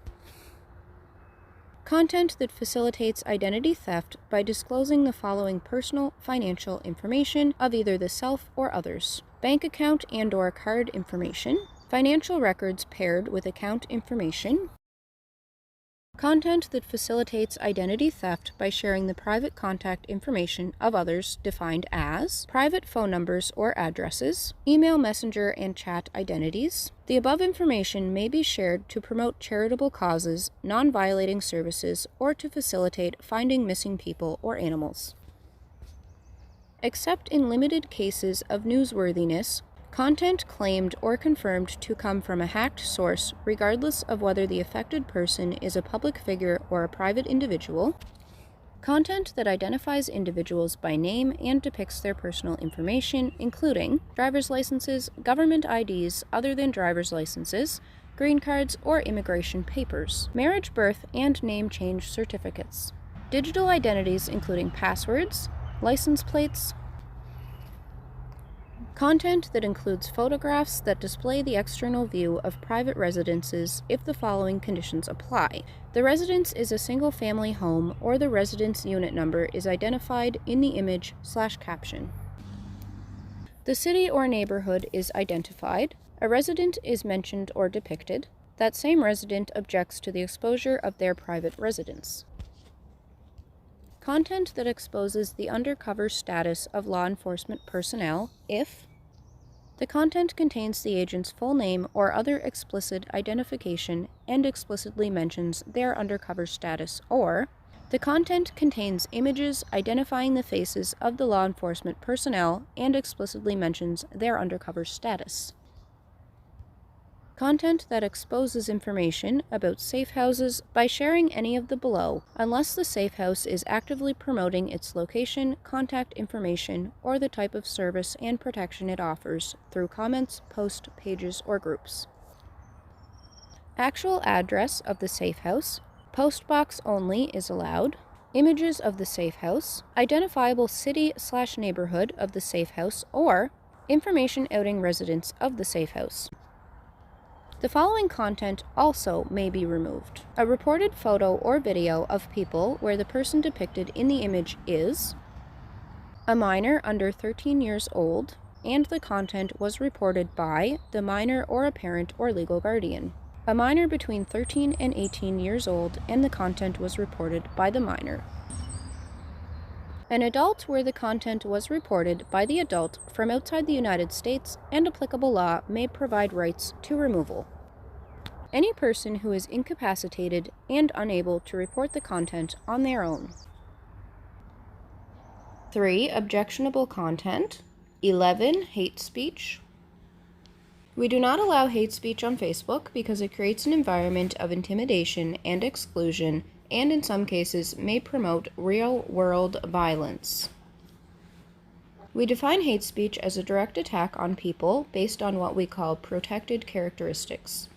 [SPEAKER 1] Content that facilitates identity theft by disclosing the following personal financial information of either the self or others: bank account and/or card information, financial records paired with account information. Content that facilitates identity theft by sharing the private contact information of others defined as private phone numbers or addresses, email, messenger, and chat identities. The above information may be shared to promote charitable causes, non-violating services, or to facilitate finding missing people or animals. Except in limited cases of newsworthiness, content claimed or confirmed to come from a hacked source, regardless of whether the affected person is a public figure or a private individual. Content that identifies individuals by name and depicts their personal information, including driver's licenses, government IDs other than driver's licenses, green cards, or immigration papers, marriage, birth, and name change certificates. Digital identities, including passwords, license plates. Content that includes photographs that display the external view of private residences if the following conditions apply: the residence is a single-family home, or the residence unit number is identified in the image/caption. The city or neighborhood is identified, a resident is mentioned or depicted, that same resident objects to the exposure of their private residence. Content that exposes the undercover status of law enforcement personnel if the content contains the agent's full name or other explicit identification and explicitly mentions their undercover status, or The content contains images identifying the faces of the law enforcement personnel and explicitly mentions their undercover status. Content that exposes information about safe houses by sharing any of the below, unless the safe house is actively promoting its location, contact information, or the type of service and protection it offers through comments, post pages, or groups. Actual address of the safe house, postbox only is allowed. Images of the safe house, identifiable city/neighborhood of the safe house, or information outing residents of the safe house. The following content also may be removed. A reported photo or video of people where the person depicted in the image is a minor under 13 years old, and the content was reported by the minor or a parent or legal guardian. A minor between 13 and 18 years old, and the content was reported by the minor. An adult where the content was reported by the adult from outside the United States, and applicable law may provide rights to removal. Any person who is incapacitated and unable to report the content on their own. 3. Objectionable content. 11. Hate speech. We do not allow hate speech on Facebook because it creates an environment of intimidation and exclusion, and in some cases may promote real-world violence. We define hate speech as a direct attack on people based on what we call protected characteristics: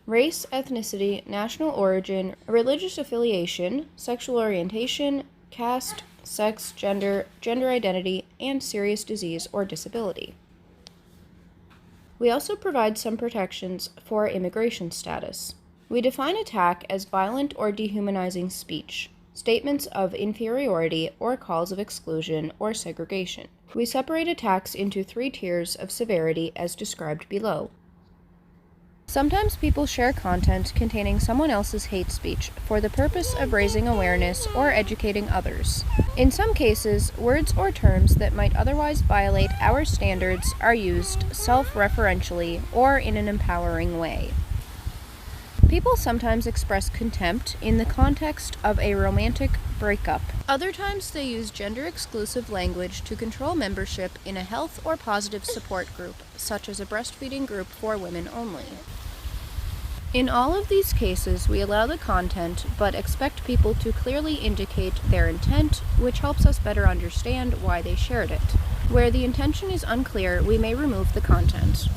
[SPEAKER 1] race, ethnicity, national origin, religious affiliation, sexual orientation, caste, sex, gender identity, and serious disease or disability. We also provide some protections for immigration status. We define attack as violent or dehumanizing speech, statements of inferiority, or calls of exclusion or segregation. We separate attacks into 3 tiers of severity as described below. Sometimes people share content containing someone else's hate speech for the purpose of raising awareness or educating others. In some cases, words or terms that might otherwise violate our standards are used self-referentially or in an empowering way. People sometimes express contempt in the context of a romantic breakup. Other times they use gender-exclusive language to control membership in a health or positive support group, such as a breastfeeding group for women only. In all of these cases, we allow the content, but expect people to clearly indicate their intent, which helps us better understand why they shared it. Where the intention is unclear, we may remove the content.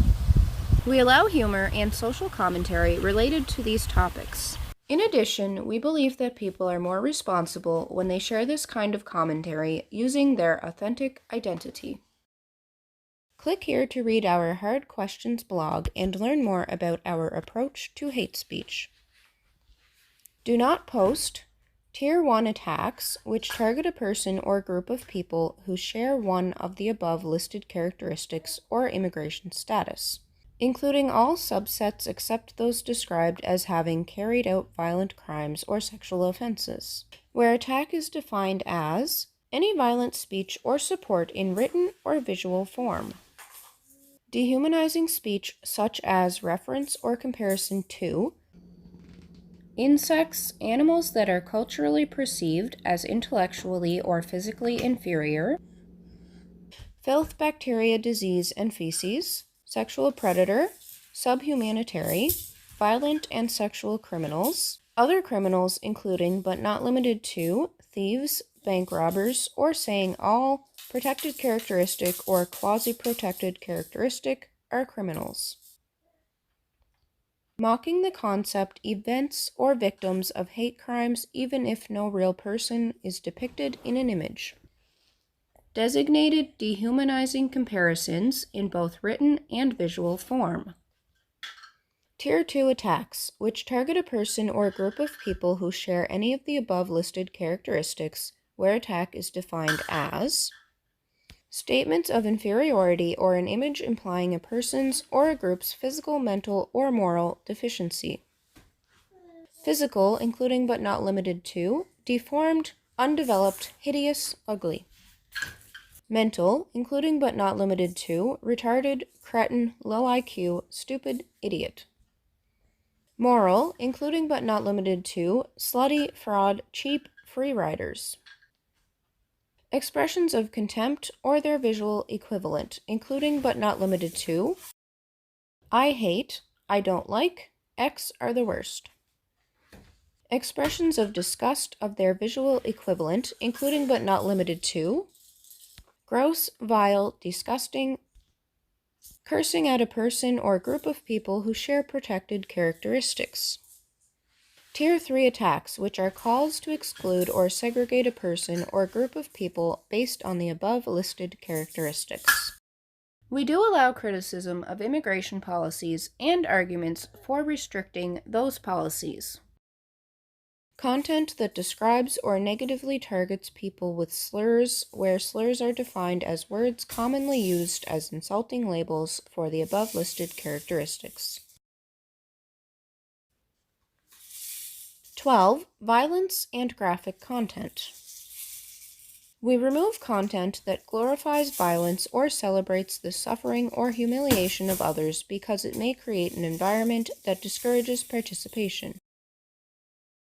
[SPEAKER 1] We allow humor and social commentary related to these topics. In addition, we believe that people are more responsible when they share this kind of commentary using their authentic identity. Click here to read our Hard Questions blog and learn more about our approach to hate speech. Do not post Tier 1 attacks, which target a person or group of people who share one of the above listed characteristics or immigration status, including all subsets except those described as having carried out violent crimes or sexual offenses, where attack is defined as any violent speech or support in written or visual form. Dehumanizing speech such as reference or comparison to insects, animals that are culturally perceived as intellectually or physically inferior, filth, bacteria, disease, and feces, sexual predator, subhumanitary, violent and sexual criminals, other criminals including but not limited to thieves, bank robbers, or saying all protected characteristic or quasi-protected characteristic are criminals. Mocking the concept, events, or victims of hate crimes even if no real person is depicted in an image. Designated dehumanizing comparisons in both written and visual form. Tier 2 attacks, which target a person or a group of people who share any of the above listed characteristics, where attack is defined as statements of inferiority or an image implying a person's or a group's physical, mental, or moral deficiency. Physical, including but not limited to deformed, undeveloped, hideous, ugly. Mental, including but not limited to retarded, cretin, low IQ, stupid, idiot. Moral, including but not limited to slutty, fraud, cheap, free riders. Expressions of contempt or their visual equivalent, including but not limited to I hate, I don't like, X are the worst. Expressions of disgust of their visual equivalent, including but not limited to gross, vile, disgusting, cursing at a person or group of people who share protected characteristics. Tier 3 attacks, which are calls to exclude or segregate a person or group of people based on the above listed characteristics. We do allow criticism of immigration policies and arguments for restricting those policies. Content that describes or negatively targets people with slurs, where slurs are defined as words commonly used as insulting labels for the above listed characteristics. 12. Violence and graphic content. We remove content that glorifies violence or celebrates the suffering or humiliation of others because it may create an environment that discourages participation.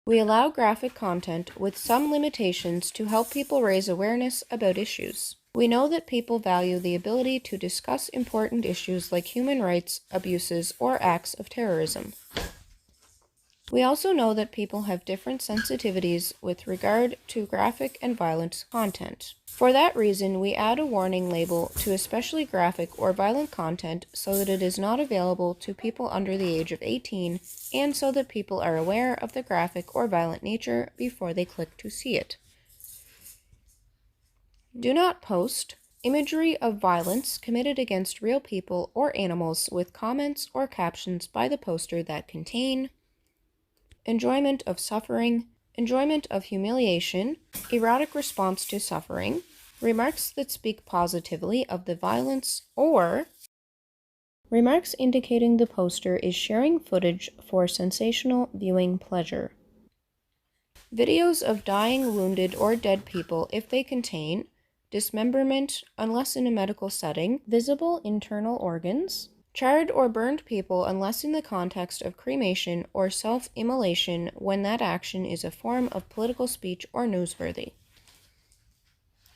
[SPEAKER 1] We allow graphic content with some limitations to help people raise awareness about issues. We know that people value the ability to discuss important issues like human rights abuses or acts of terrorism. We also know that people have different sensitivities with regard to graphic and violent content. For that reason, we add a warning label to especially graphic or violent content so that it is not available to people under the age of 18 and so that people are aware of the graphic or violent nature before they click to see it. Do not post imagery of violence committed against real people or animals with comments or captions by the poster that contain enjoyment of suffering, enjoyment of humiliation, erotic response to suffering, remarks that speak positively of the violence, or remarks indicating the poster is sharing footage for sensational viewing pleasure. Videos of dying, wounded, or dead people if they contain dismemberment, unless in a medical setting, visible internal organs, charred or burned people unless in the context of cremation or self-immolation when that action is a form of political speech or newsworthy.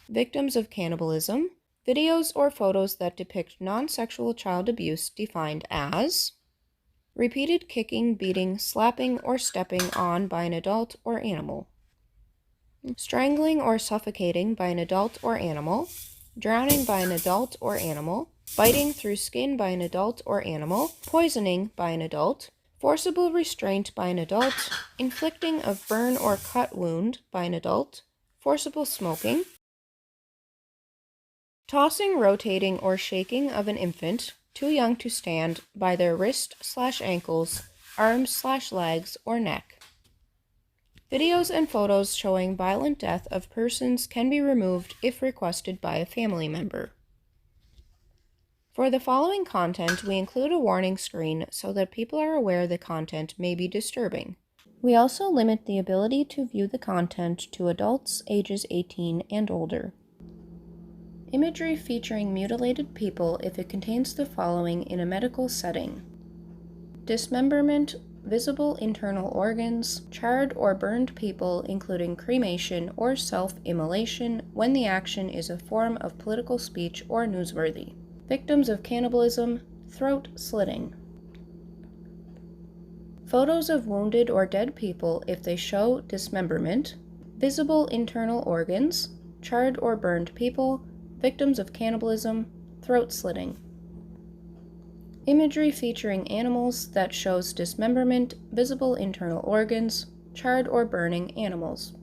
[SPEAKER 1] Victims of cannibalism, videos or photos that depict non-sexual child abuse defined as repeated kicking, beating, slapping, or stepping on by an adult or animal, strangling or suffocating by an adult or animal, drowning by an adult or animal, biting through skin by an adult or animal, poisoning by an adult, forcible restraint by an adult, inflicting of burn or cut wound by an adult, forcible smoking, tossing, rotating, or shaking of an infant too young to stand by their wrist/ankles, arms/legs, or neck. Videos and photos showing violent death of persons can be removed if requested by a family member. For the following content, we include a warning screen so that people are aware the content may be disturbing. We also limit the ability to view the content to adults ages 18 and older. Imagery featuring mutilated people if it contains the following in a medical setting: dismemberment, visible internal organs, charred or burned people including cremation or self-immolation when the action is a form of political speech or newsworthy. Victims of cannibalism, throat slitting. Photos of wounded or dead people if they show dismemberment, visible internal organs, charred or burned people, victims of cannibalism, throat slitting. Imagery featuring animals that shows dismemberment, visible internal organs, charred or burning animals.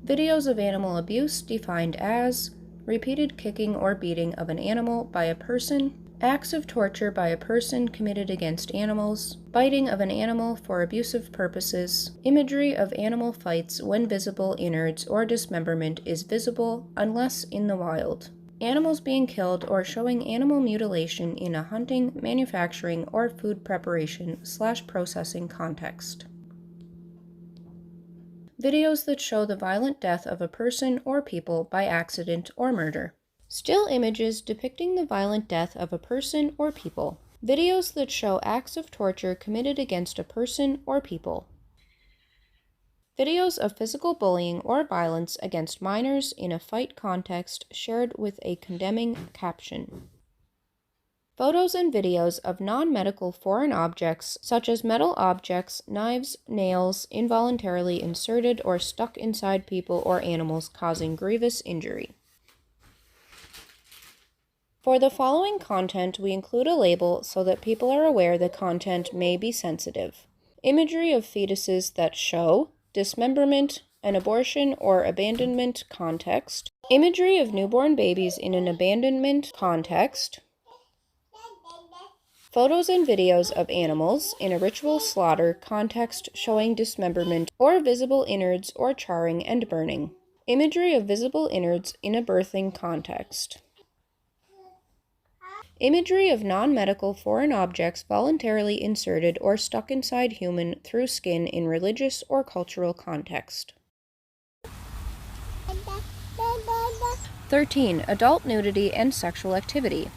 [SPEAKER 1] Videos of animal abuse defined as repeated kicking or beating of an animal by a person, acts of torture by a person committed against animals, biting of an animal for abusive purposes, imagery of animal fights when visible innards or dismemberment is visible unless in the wild, animals being killed or showing animal mutilation in a hunting, manufacturing, or food preparation/processing context. Videos that show the violent death of a person or people by accident or murder. Still images depicting the violent death of a person or people. Videos that show acts of torture committed against a person or people. Videos of physical bullying or violence against minors in a fight context shared with a condemning caption. Photos and videos of non-medical foreign objects, such as metal objects, knives, nails, involuntarily inserted or stuck inside people or animals, causing grievous injury. For the following content, we include a label so that people are aware the content may be sensitive. Imagery of fetuses that show dismemberment, an abortion or abandonment context. Imagery of newborn babies in an abandonment context. Photos and videos of animals in a ritual slaughter context showing dismemberment or visible innards or charring and burning. Imagery of visible innards in a birthing context. Imagery of non-medical foreign objects voluntarily inserted or stuck inside human through skin in religious or cultural context. 13. Adult nudity and sexual activity.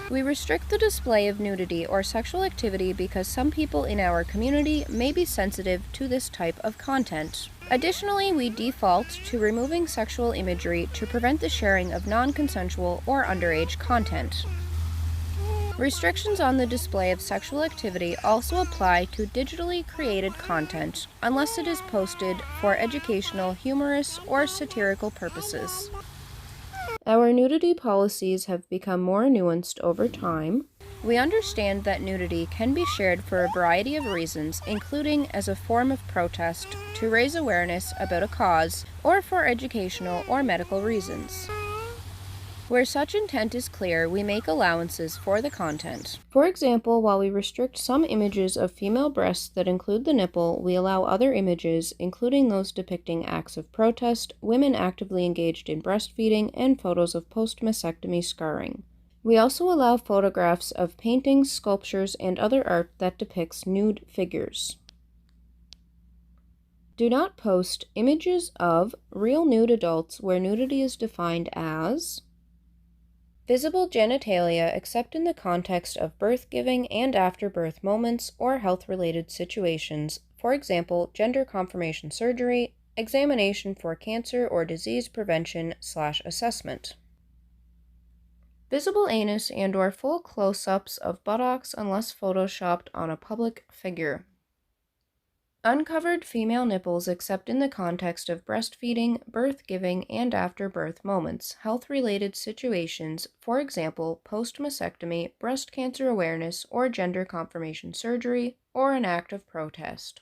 [SPEAKER 1] We restrict the display of nudity or sexual activity because some people in our community may be sensitive to this type of content. Additionally, we default to removing sexual imagery to prevent the sharing of non-consensual or underage content. Restrictions on the display of sexual activity also apply to digitally created content, unless it is posted for educational, humorous, or satirical purposes. Our nudity policies have become more nuanced over time. We understand that nudity can be shared for a variety of reasons, including as a form of protest, to raise awareness about a cause, or for educational or medical reasons. Where such intent is clear, we make allowances for the content. For example, while we restrict some images of female breasts that include the nipple, we allow other images, including those depicting acts of protest, women actively engaged in breastfeeding, and photos of post-mastectomy scarring. We also allow photographs of paintings, sculptures, and other art that depicts nude figures. Do not post images of real nude adults where nudity is defined as visible genitalia except in the context of birth-giving and after-birth moments or health-related situations, for example, gender confirmation surgery, examination for cancer or disease prevention/assessment. Visible anus and/or full close-ups of buttocks unless photoshopped on a public figure. Uncovered female nipples except in the context of breastfeeding, birth-giving, and after-birth moments, health-related situations, for example, post-mastectomy, breast cancer awareness, or gender confirmation surgery, or an act of protest.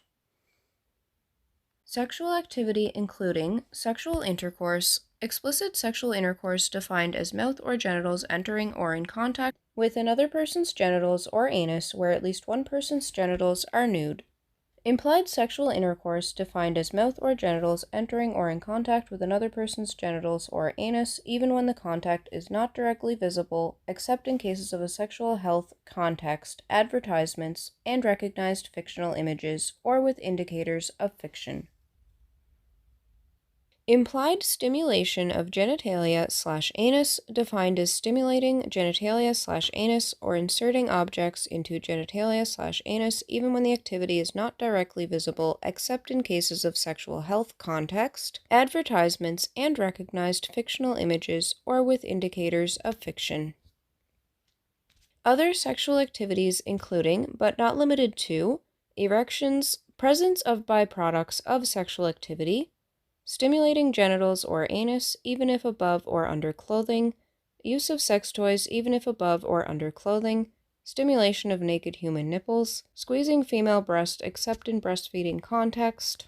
[SPEAKER 1] Sexual activity including sexual intercourse, explicit sexual intercourse defined as mouth or genitals entering or in contact with another person's genitals or anus where at least one person's genitals are nude. Implied sexual intercourse defined as mouth or genitals entering or in contact with another person's genitals or anus, even when the contact is not directly visible, except in cases of a sexual health context, advertisements, and recognized fictional images, or with indicators of fiction. Implied stimulation of genitalia/anus, defined as stimulating genitalia/anus or inserting objects into genitalia/anus even when the activity is not directly visible except in cases of sexual health context, advertisements, and recognized fictional images or with indicators of fiction. Other sexual activities including, but not limited to, erections, presence of byproducts of sexual activity, stimulating genitals or anus, even if above or under clothing, use of sex toys, even if above or under clothing, stimulation of naked human nipples, squeezing female breast except in breastfeeding context,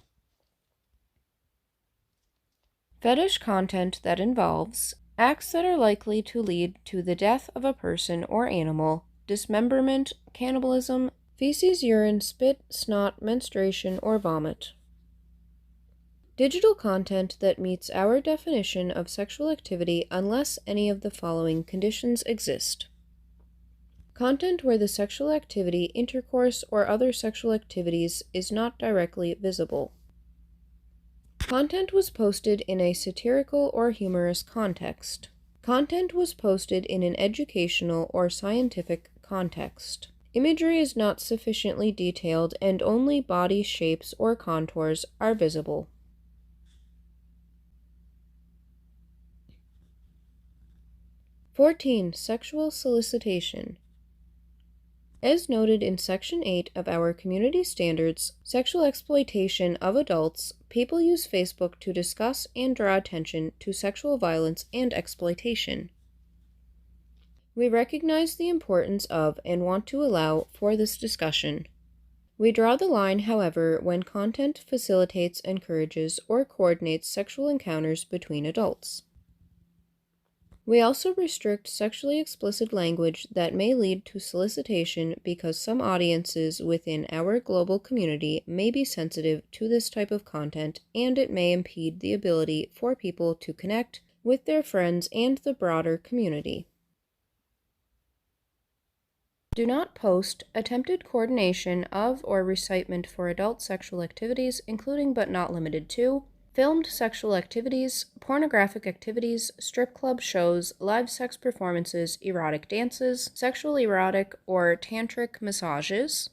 [SPEAKER 1] fetish content that involves acts that are likely to lead to the death of a person or animal, dismemberment, cannibalism, feces, urine, spit, snot, menstruation, or vomit. Digital content that meets our definition of sexual activity unless any of the following conditions exist. Content where the sexual activity, intercourse, or other sexual activities is not directly visible. Content was posted in a satirical or humorous context. Content was posted in an educational or scientific context. Imagery is not sufficiently detailed and only body shapes or contours are visible. 14. Sexual solicitation. As noted in Section 8 of our community standards, sexual exploitation of adults, people use Facebook to discuss and draw attention to sexual violence and exploitation. We recognize the importance of and want to allow for this discussion. We draw the line, however, when content facilitates, encourages, or coordinates sexual encounters between adults. We also restrict sexually explicit language that may lead to solicitation because some audiences within our global community may be sensitive to this type of content, and it may impede the ability for people to connect with their friends and the broader community. Do not post attempted coordination of or recitement for adult sexual activities, including but not limited to filmed sexual activities, pornographic activities, strip club shows, live sex performances, erotic dances, sexual erotic or tantric massages,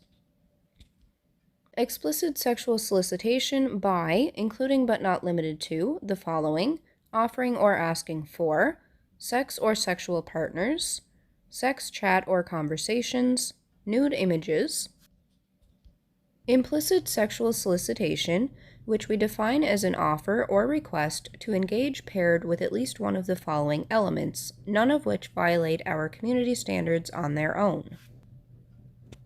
[SPEAKER 1] explicit sexual solicitation by, including but not limited to, the following: offering or asking for, sex or sexual partners, sex chat or conversations, nude images. Implicit sexual solicitation, which we define as an offer or request to engage paired with at least one of the following elements, none of which violate our community standards on their own.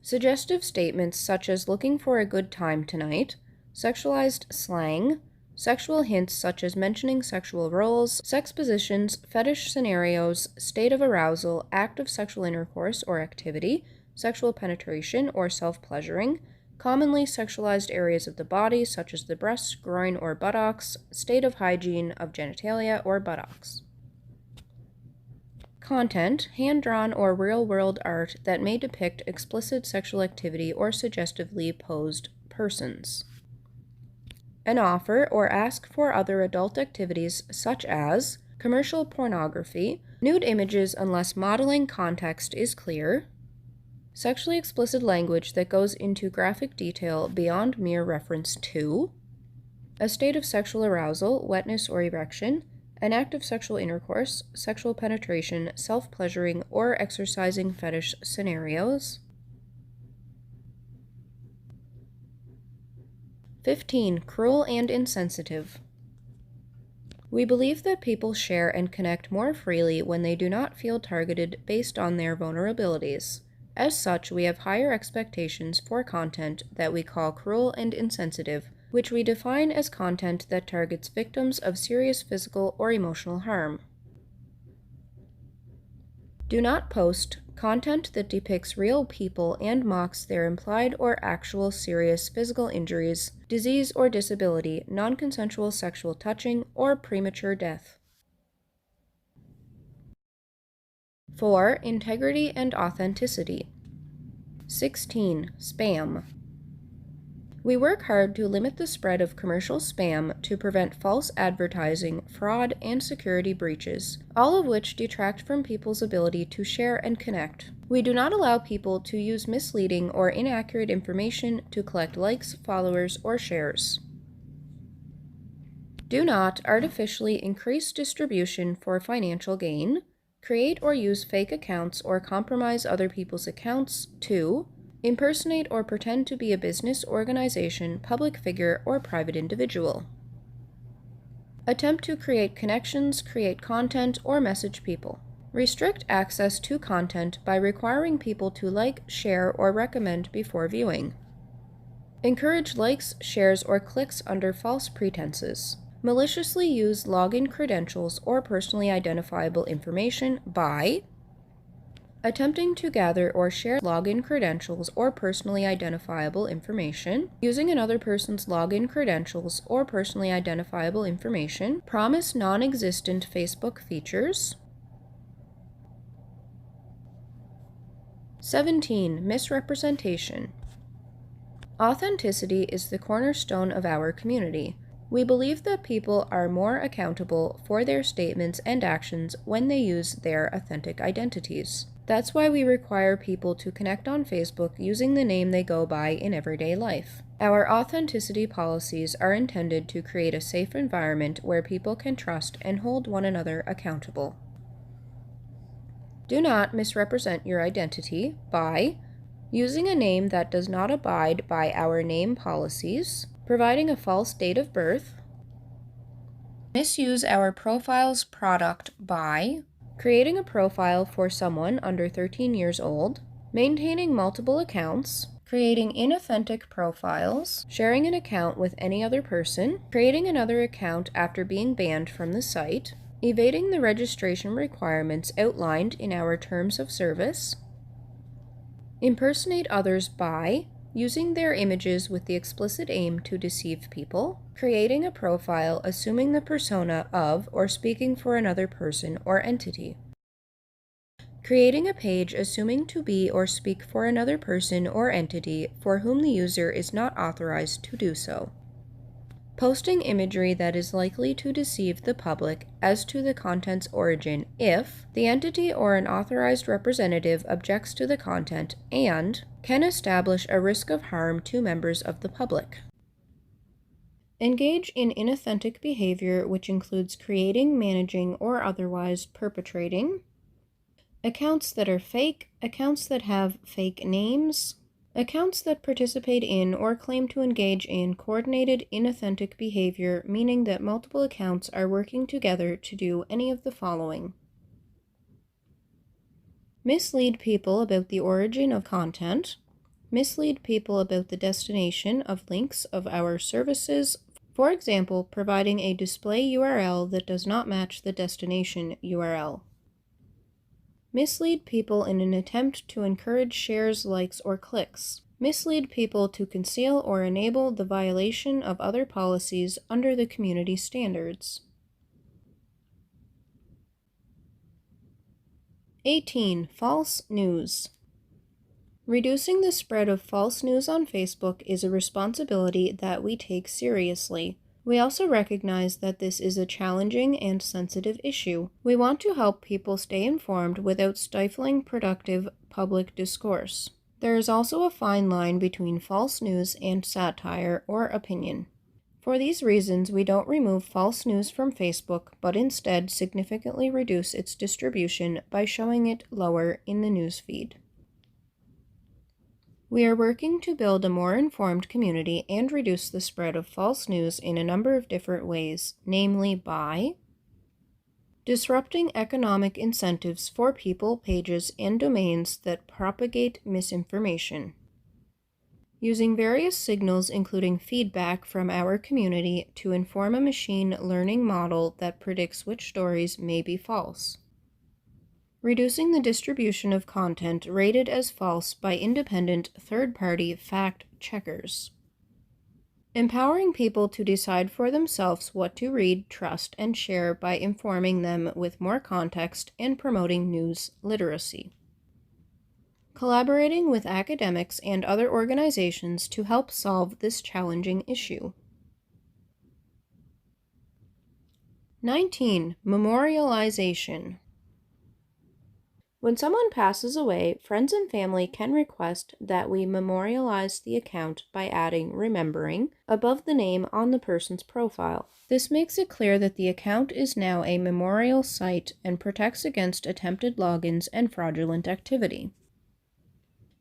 [SPEAKER 1] Suggestive statements such as looking for a good time tonight, sexualized slang, sexual hints such as mentioning sexual roles, sex positions, fetish scenarios, state of arousal, act of sexual intercourse or activity, sexual penetration or self-pleasuring, commonly sexualized areas of the body such as the breasts, groin, or buttocks, state of hygiene of genitalia or buttocks. Content, hand-drawn or real-world art that may depict explicit sexual activity or suggestively posed persons. An offer or ask for other adult activities such as commercial pornography, nude images unless modeling context is clear, sexually explicit language that goes into graphic detail beyond mere reference to, a state of sexual arousal, wetness or erection, an act of sexual intercourse, sexual penetration, self-pleasuring, or exercising fetish scenarios. 15. Cruel and insensitive. We believe that people share and connect more freely when they do not feel targeted based on their vulnerabilities. As such, we have higher expectations for content that we call cruel and insensitive, which we define as content that targets victims of serious physical or emotional harm. Do not post content that depicts real people and mocks their implied or actual serious physical injuries, disease or disability, non-consensual sexual touching, or premature death. 4. Integrity and authenticity. 16. Spam. We work hard to limit the spread of commercial spam to prevent false advertising, fraud, and security breaches, all of which detract from people's ability to share and connect. We do not allow people to use misleading or inaccurate information to collect likes, followers, or shares. Do not artificially increase distribution for financial gain, create or use fake accounts or compromise other people's accounts. 2. Impersonate or pretend to be a business, organization, public figure, or private individual. Attempt to create connections, create content, or message people. Restrict access to content by requiring people to like, share, or recommend before viewing. Encourage likes, shares, or clicks under false pretenses. Maliciously use login credentials or personally identifiable information by attempting to gather or share login credentials or personally identifiable information, using another person's login credentials or personally identifiable information, promise non-existent Facebook features. 17. Misrepresentation. Authenticity is the cornerstone of our community. We believe that people are more accountable for their statements and actions when they use their authentic identities. That's why we require people to connect on Facebook using the name they go by in everyday life. Our authenticity policies are intended to create a safe environment where people can trust and hold one another accountable. Do not misrepresent your identity by using a name that does not abide by our name policies, providing a false date of birth, misuse our profile's product by creating a profile for someone under 13 years old, maintaining multiple accounts, creating inauthentic profiles, sharing an account with any other person, creating another account after being banned from the site, evading the registration requirements outlined in our terms of service, impersonate others by using their images with the explicit aim to deceive people, creating a profile assuming the persona of or speaking for another person or entity, creating a page assuming to be or speak for another person or entity for whom the user is not authorized to do so, posting imagery that is likely to deceive the public as to the content's origin if the entity or an authorized representative objects to the content and can establish a risk of harm to members of the public. Engage in inauthentic behavior, which includes creating, managing, or otherwise perpetrating accounts that are fake, accounts that have fake names, accounts that participate in or claim to engage in coordinated inauthentic behavior, meaning that multiple accounts are working together to do any of the following: mislead people about the origin of content, mislead people about the destination of links of our services, for example, providing a display URL that does not match the destination URL. Mislead people in an attempt to encourage shares, likes, or clicks. Mislead people to conceal or enable the violation of other policies under the community standards. 18. False news. Reducing the spread of false news on Facebook is a responsibility that we take seriously. We also recognize that this is a challenging and sensitive issue. We want to help people stay informed without stifling productive public discourse. There is also a fine line between false news and satire or opinion. For these reasons, we don't remove false news from Facebook, but instead significantly reduce its distribution by showing it lower in the news feed. We are working to build a more informed community and reduce the spread of false news in a number of different ways, namely by disrupting economic incentives for people, pages, and domains that propagate misinformation, using various signals including feedback from our community to inform a machine learning model that predicts which stories may be false, reducing the distribution of content rated as false by independent third-party fact-checkers, empowering people to decide for themselves what to read, trust, and share by informing them with more context and promoting news literacy, collaborating with academics and other organizations to help solve this challenging issue. 19. Memorialization. When someone passes away, friends and family can request that we memorialize the account by adding "remembering" above the name on the person's profile. This makes it clear that the account is now a memorial site and protects against attempted logins and fraudulent activity.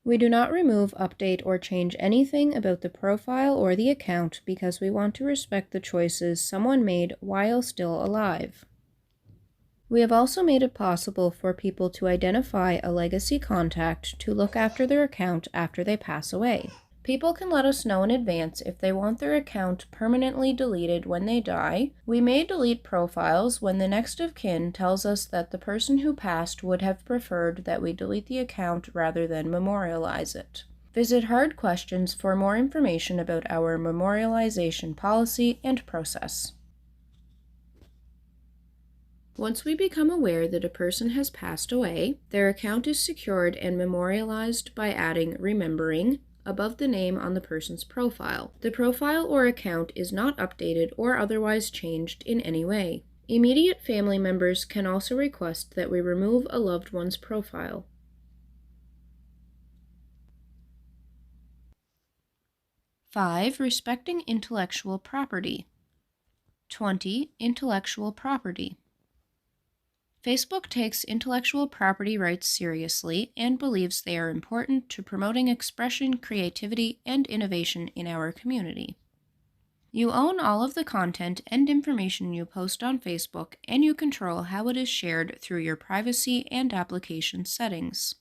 [SPEAKER 1] We do not remove, update, or change anything about the profile or the account because we want to respect the choices someone made while still alive. We have also made it possible for people to identify a legacy contact to look after their account after they pass away. People can let us know in advance if they want their account permanently deleted when they die. We may delete profiles when the next of kin tells us that the person who passed would have preferred that we delete the account rather than memorialize it. Visit Hard Questions for more information about our memorialization policy and process. Once we become aware that a person has passed away, their account is secured and memorialized by adding "remembering" above the name on the person's profile. The profile or account is not updated or otherwise changed in any way. Immediate family members can also request that we remove a loved one's profile. 5. Respecting intellectual property. 20. Intellectual property. Facebook takes intellectual property rights seriously and believes they are important to promoting expression, creativity, and innovation in our community. You own all of the content and information you post on Facebook, and you control how it is shared through your privacy and application settings.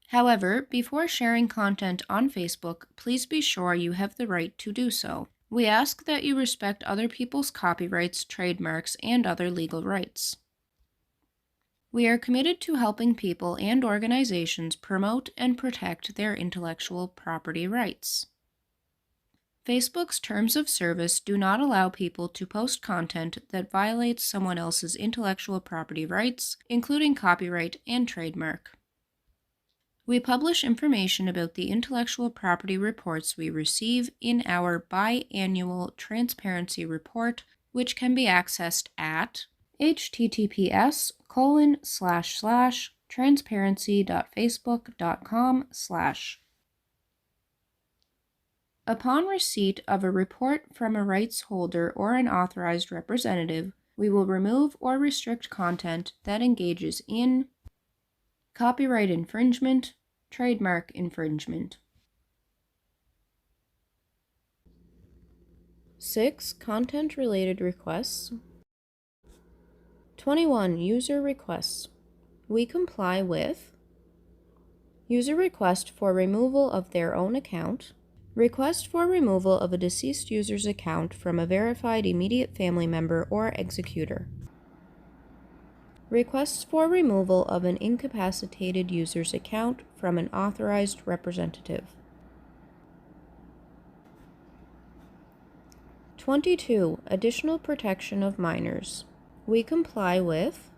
[SPEAKER 1] However, before sharing content on Facebook, please be sure you have the right to do so. We ask that you respect other people's copyrights, trademarks, and other legal rights. We are committed to helping people and organizations promote and protect their intellectual property rights. Facebook's terms of service do not allow people to post content that violates someone else's intellectual property rights, including copyright and trademark. We publish information about the intellectual property reports we receive in our biannual transparency report, which can be accessed at https://transparency.facebook.com/. Upon receipt of a report from a rights holder or an authorized representative, we will remove or restrict content that engages in copyright infringement, trademark infringement. 6. Content-related requests. 21. User requests. We comply with user request for removal of their own account, request for removal of a deceased user's account from a verified immediate family member or executor, requests for removal of an incapacitated user's account from an authorized representative. 22. Additional protection of minors. We comply with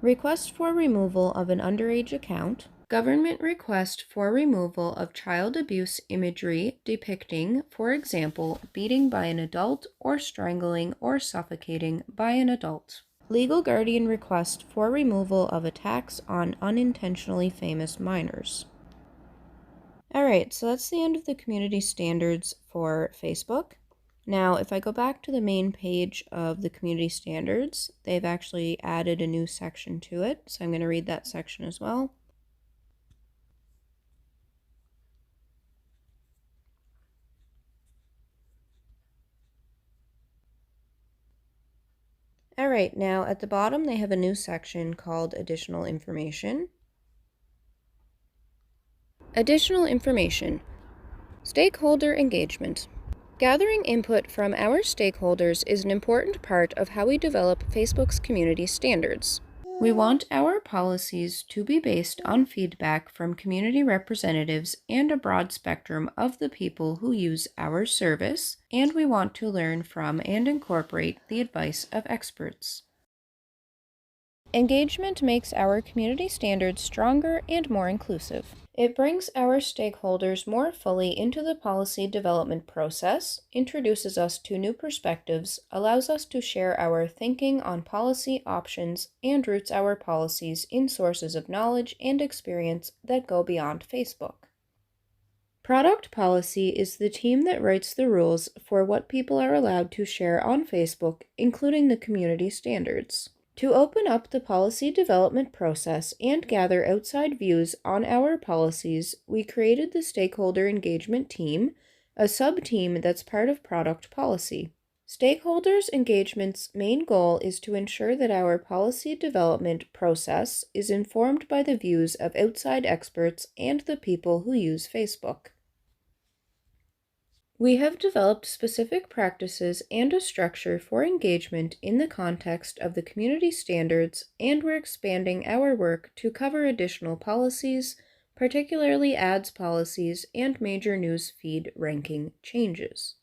[SPEAKER 1] request for removal of an underage account, government request for removal of child abuse imagery depicting, for example, beating by an adult or strangling or suffocating by an adult, legal guardian request for removal of attacks on unintentionally famous minors. Alright, so that's the end of the community standards for Facebook. Now, if I go back to the main page of the community standards, they've actually added a new section to it, so I'm going to read that section as well. Alright, now at the bottom they have a new section called Additional Information. Additional information. Stakeholder engagement. Gathering input from our stakeholders is an important part of how we develop Facebook's community standards. We want our policies to be based on feedback from community representatives and a broad spectrum of the people who use our service, and we want to learn from and incorporate the advice of experts. Engagement makes our community standards stronger and more inclusive. It brings our stakeholders more fully into the policy development process, introduces us to new perspectives, allows us to share our thinking on policy options, and roots our policies in sources of knowledge and experience that go beyond Facebook. Product policy is the team that writes the rules for what people are allowed to share on Facebook, including the community standards. To open up the policy development process and gather outside views on our policies, we created the Stakeholder Engagement Team, a sub-team that's part of product policy. Stakeholders engagement's main goal is to ensure that our policy development process is informed by the views of outside experts and the people who use Facebook. We have developed specific practices and a structure for engagement in the context of the community standards, and we're expanding our work to cover additional policies, particularly ads policies and major news feed ranking changes.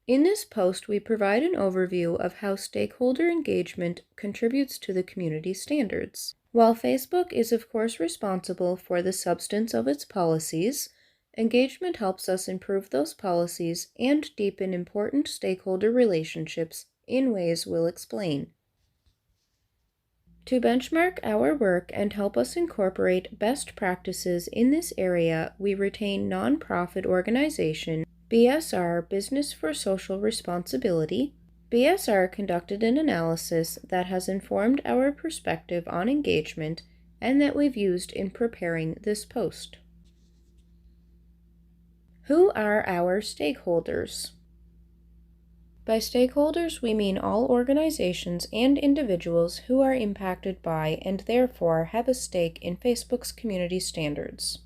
[SPEAKER 1] In this post, we provide an overview of how stakeholder engagement contributes to the community standards. While Facebook is of course responsible for the substance of its policies, engagement helps us improve those policies and deepen important stakeholder relationships in ways we'll explain. To benchmark our work and help us incorporate best practices in this area, we retain nonprofit organization BSR Business for Social Responsibility. BSR conducted an analysis that has informed our perspective on engagement and that we've used in preparing this post. Who are our stakeholders? By stakeholders, we mean all organizations and individuals who are impacted by and therefore have a stake in Facebook's community standards.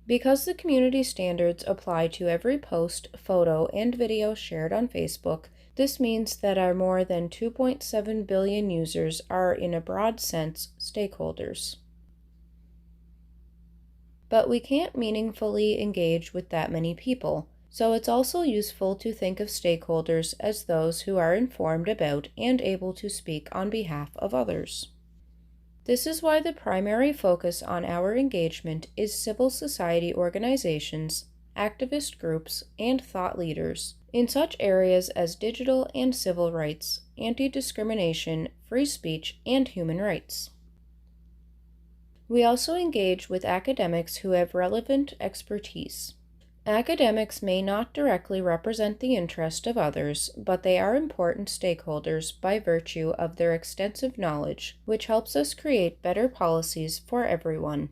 [SPEAKER 1] Because the community standards apply to every post, photo, and video shared on Facebook, this means that our more than 2.7 billion users are, in a broad sense, stakeholders. But we can't meaningfully engage with that many people, so it's also useful to think of stakeholders as those who are informed about and able to speak on behalf of others. This is why the primary focus on our engagement is civil society organizations, activist groups, and thought leaders in such areas as digital and civil rights, anti-discrimination, free speech, and human rights. We also engage with academics who have relevant expertise. Academics may not directly represent the interest of others, but they are important stakeholders by virtue of their extensive knowledge, which helps us create better policies for everyone.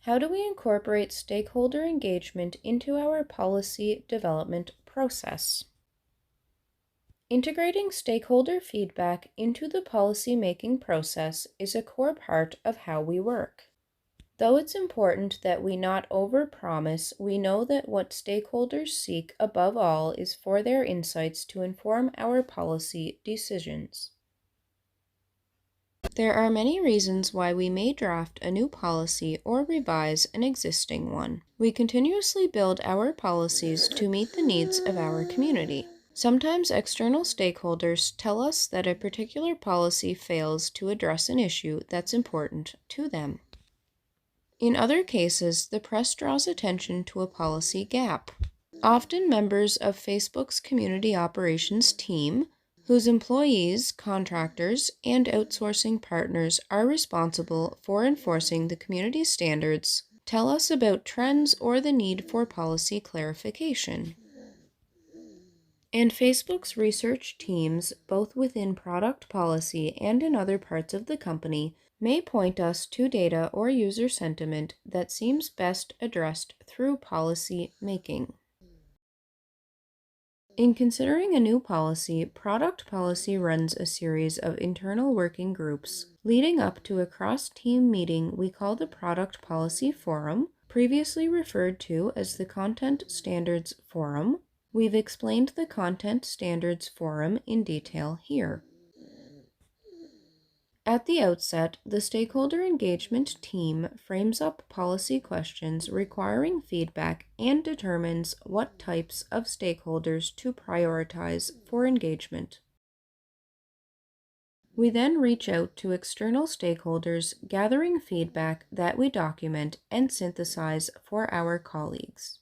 [SPEAKER 1] How do we incorporate stakeholder engagement into our policy development process? Integrating stakeholder feedback into the policy-making process is a core part of how we work. Though it's important that we not overpromise, we know that what stakeholders seek above all is for their insights to inform our policy decisions. There are many reasons why we may draft a new policy or revise an existing one. We continuously build our policies to meet the needs of our community. Sometimes external stakeholders tell us that a particular policy fails to address an issue that's important to them. In other cases, the press draws attention to a policy gap. Often members of Facebook's community operations team, whose employees, contractors, and outsourcing partners are responsible for enforcing the community standards, tell us about trends or the need for policy clarification. And Facebook's research teams, both within product policy and in other parts of the company, may point us to data or user sentiment that seems best addressed through policy making. In considering a new policy, product policy runs a series of internal working groups, leading up to a cross-team meeting we call the Product Policy Forum, previously referred to as the Content Standards Forum. We've explained the Content Standards Forum in detail here. At the outset, the stakeholder engagement team frames up policy questions requiring feedback and determines what types of stakeholders to prioritize for engagement. We then reach out to external stakeholders, gathering feedback that we document and synthesize for our colleagues.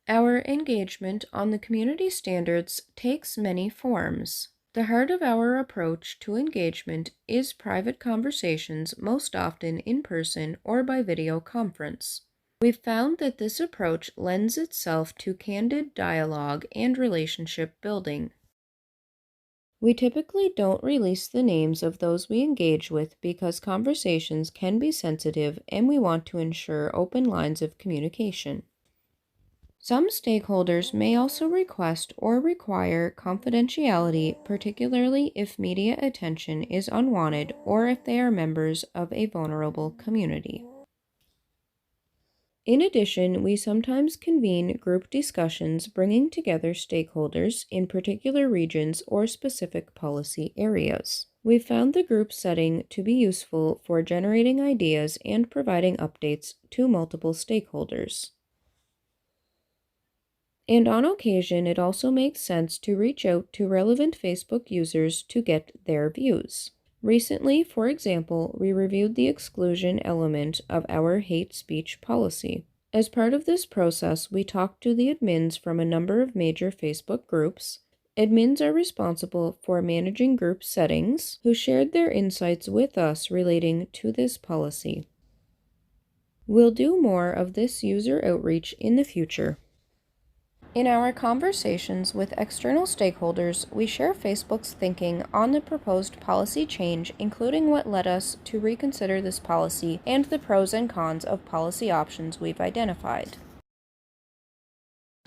[SPEAKER 1] Our engagement on the community standards takes many forms. The heart of our approach to engagement is private conversations, most often in person or by video conference. We've found that this approach lends itself to candid dialogue and relationship building. We typically don't release the names of those we engage with because conversations can be sensitive and we want to ensure open lines of communication. Some stakeholders may also request or require confidentiality, particularly if media attention is unwanted or if they are members of a vulnerable community. In addition, we sometimes convene group discussions bringing together stakeholders in particular regions or specific policy areas. We've found the group setting to be useful for generating ideas and providing updates to multiple stakeholders. And on occasion, it also makes sense to reach out to relevant Facebook users to get their views. Recently, for example, we reviewed the exclusion element of our hate speech policy. As part of this process, we talked to the admins from a number of major Facebook groups, Admins are responsible for managing group settings, who shared their insights with us relating to this policy. We'll do more of this user outreach in the future. In our conversations with external stakeholders, we share Facebook's thinking on the proposed policy change, including what led us to reconsider this policy and the pros and cons of policy options we've identified.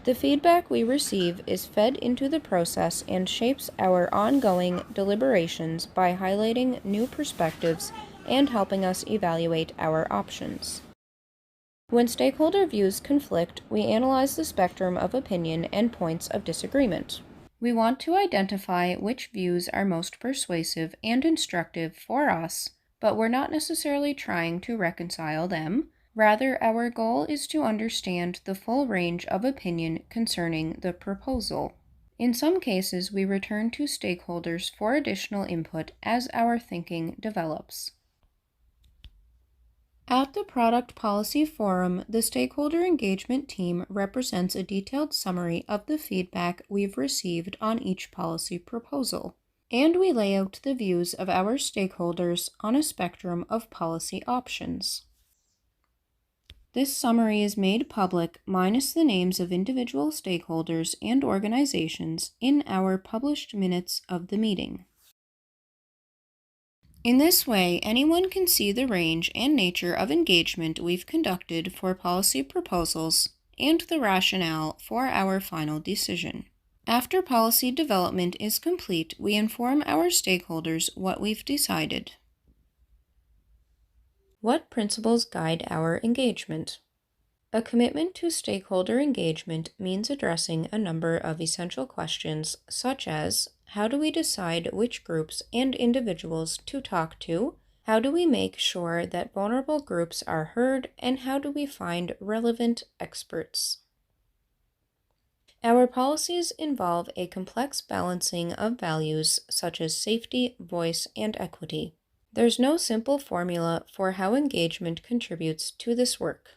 [SPEAKER 1] The feedback we receive is fed into the process and shapes our ongoing deliberations by highlighting new perspectives and helping us evaluate our options. When stakeholder views conflict, we analyze the spectrum of opinion and points of disagreement. We want to identify which views are most persuasive and instructive for us, but we're not necessarily trying to reconcile them. Rather, our goal is to understand the full range of opinion concerning the proposal. In some cases, we return to stakeholders for additional input as our thinking develops. At the Product Policy Forum, the stakeholder engagement team represents a detailed summary of the feedback we've received on each policy proposal, and we lay out the views of our stakeholders on a spectrum of policy options. This summary is made public, minus the names of individual stakeholders and organizations, in our published minutes of the meeting. In this way, anyone can see the range and nature of engagement we've conducted for policy proposals and the rationale for our final decision. After policy development is complete, we inform our stakeholders what we've decided. What principles guide our engagement? A commitment to stakeholder engagement means addressing a number of essential questions, such as: how do we decide which groups and individuals to talk to? How do we make sure that vulnerable groups are heard? And how do we find relevant experts? Our policies involve a complex balancing of values such as safety, voice, and equity. There's no simple formula for how engagement contributes to this work.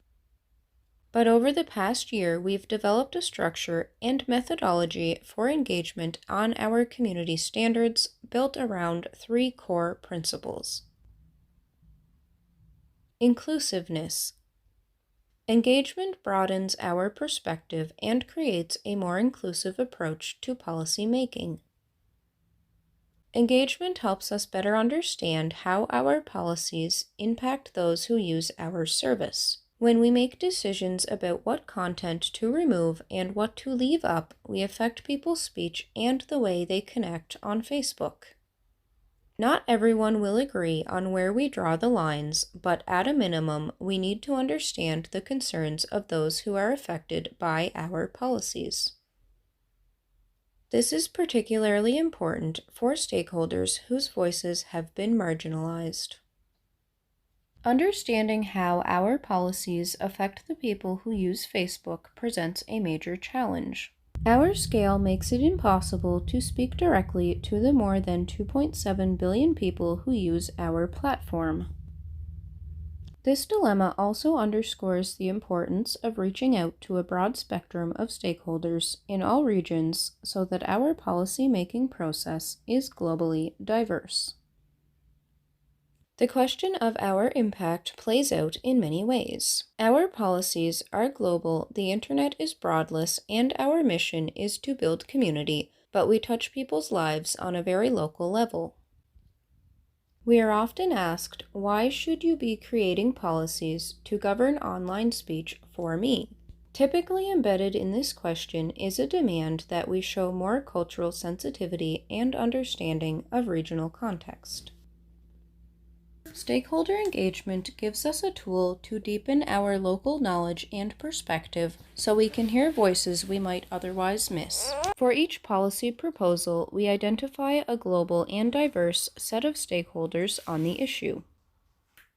[SPEAKER 1] But over the past year, we've developed a structure and methodology for engagement on our community standards built around 3 core principles. Inclusiveness. Engagement broadens our perspective and creates a more inclusive approach to policy making. Engagement helps us better understand how our policies impact those who use our service. When we make decisions about what content to remove and what to leave up, we affect people's speech and the way they connect on Facebook. Not everyone will agree on where we draw the lines, but at a minimum, we need to understand the concerns of those who are affected by our policies. This is particularly important for stakeholders whose voices have been marginalized. Understanding how our policies affect the people who use Facebook presents a major challenge. Our scale makes it impossible to speak directly to the more than 2.7 billion people who use our platform. This dilemma also underscores the importance of reaching out to a broad spectrum of stakeholders in all regions so that our policy-making process is globally diverse. The question of our impact plays out in many ways. Our policies are global, the internet is broadless, and our mission is to build community, but we touch people's lives on a very local level. We are often asked, why should you be creating policies to govern online speech for me? Typically embedded in this question is a demand that we show more cultural sensitivity and understanding of regional context. Stakeholder engagement gives us a tool to deepen our local knowledge and perspective so we can hear voices we might otherwise miss. For each policy proposal, we identify a global and diverse set of stakeholders on the issue.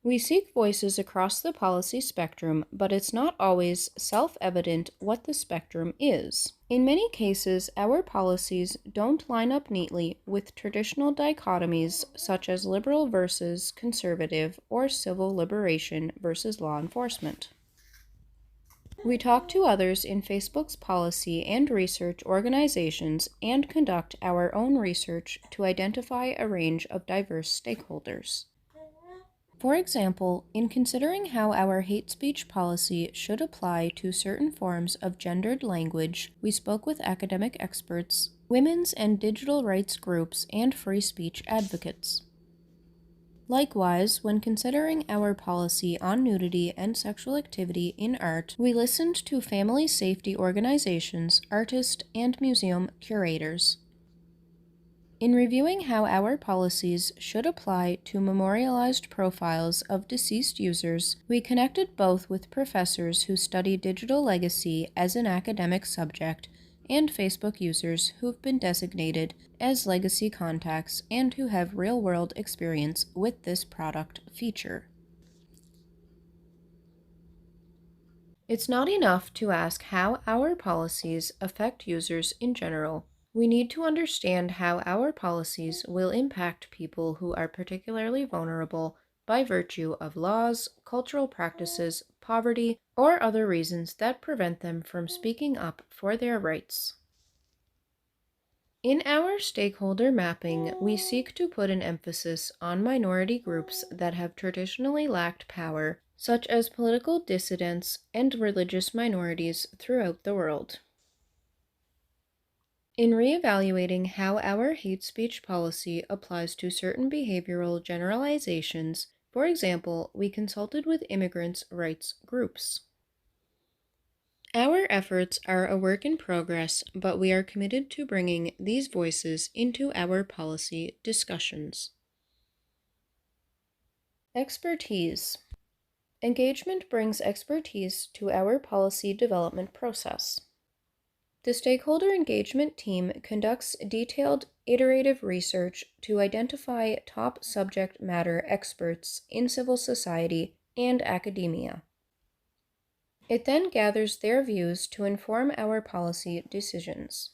[SPEAKER 1] We seek voices across the policy spectrum, but it's not always self-evident what the spectrum is. In many cases, our policies don't line up neatly with traditional dichotomies such as liberal versus conservative or civil liberation versus law enforcement. We talk to others in Facebook's policy and research organizations and conduct our own research to identify a range of diverse stakeholders. For example, in considering how our hate speech policy should apply to certain forms of gendered language, we spoke with academic experts, women's and digital rights groups, and free speech advocates. Likewise, when considering our policy on nudity and sexual activity in art, we listened to family safety organizations, artists, and museum curators. In reviewing how our policies should apply to memorialized profiles of deceased users, we connected both with professors who study digital legacy as an academic subject and Facebook users who've been designated as legacy contacts and who have real-world experience with this product feature. It's not enough to ask how our policies affect users in general. We need to understand how our policies will impact people who are particularly vulnerable by virtue of laws, cultural practices, poverty, or other reasons that prevent them from speaking up for their rights. In our stakeholder mapping, we seek to put an emphasis on minority groups that have traditionally lacked power, such as political dissidents and religious minorities throughout the world. In reevaluating how our hate speech policy applies to certain behavioral generalizations, for example, we consulted with immigrants' rights groups. Our efforts are a work in progress, but we are committed to bringing these voices into our policy discussions. Expertise. Engagement brings expertise to our policy development process. The stakeholder engagement team conducts detailed, iterative research to identify top subject matter experts in civil society and academia. It then gathers their views to inform our policy decisions.